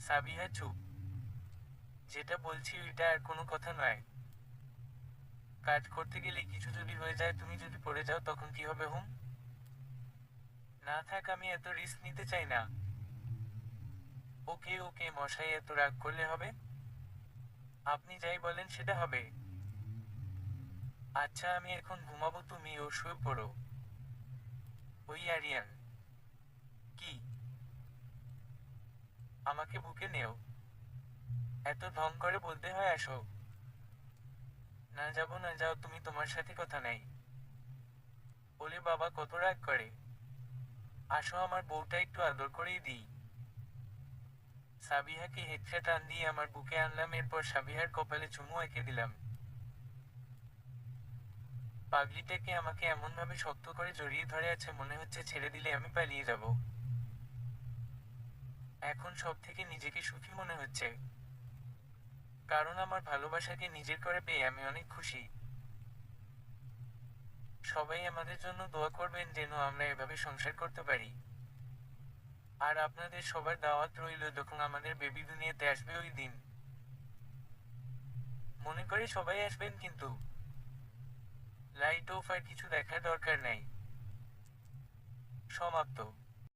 সাবিহা চুপ। যেটা বলছি ওইটা আর কোনো কথা নয়। কাজ করতে গেলে কিছু যদি হয়ে যায়, তুমি যদি পড়ে যাও, তখন কি হবে? না থাক, আমি এত রিস্ক নিতে চাই না। ওকে ওকে মশাই, এত রাগ করলে হবে? আপনি যাই বলেন সেটা হবে। আচ্ছা, আমি এখন ঘুমাবো, তুমি ও শুয়ে পড়ো। ওই আরিয়ান। কি? আমাকে বুকে নেও? এত ঢং করে বলতে হয় আসো? না যাবো না, যাও তুমি, তোমার সাথে কথা নাই। বলে বাবা কত রাগ করে। আসো, আমার বউটা একটু আদর করেই দিই। সাবিহাকে হেঁচড়ে টান দিয়ে আমার বুকে আনলাম। এরপর সাবিহার কপালে চুমু এঁকে দিলাম। পাগলিটাকে আমাকে এমনভাবে শক্ত করে জড়িয়ে ধরে আছে, মনে হচ্ছে ছেড়ে দিলে আমি পালিয়ে যাব। এখন সব থেকে নিজেকে সুখী মনে হচ্ছে, কারণ আমার ভালোবাসাকে নিজের করে পেয়ে আমি অনেক খুশি। সবাই আমাদের জন্য দোয়া করবেন যেন আমরা এভাবে সংসার করতে পারি। আর আপনাদের সবার দাওয়াত রইল যখন আমাদের বেবি দুনিয়াতে আসবে ওই দিন। মনে করে সবাই আসবেন কিন্তু। লাইট অফ, আর কিছু দেখার দরকার নাই। সমাপ্ত।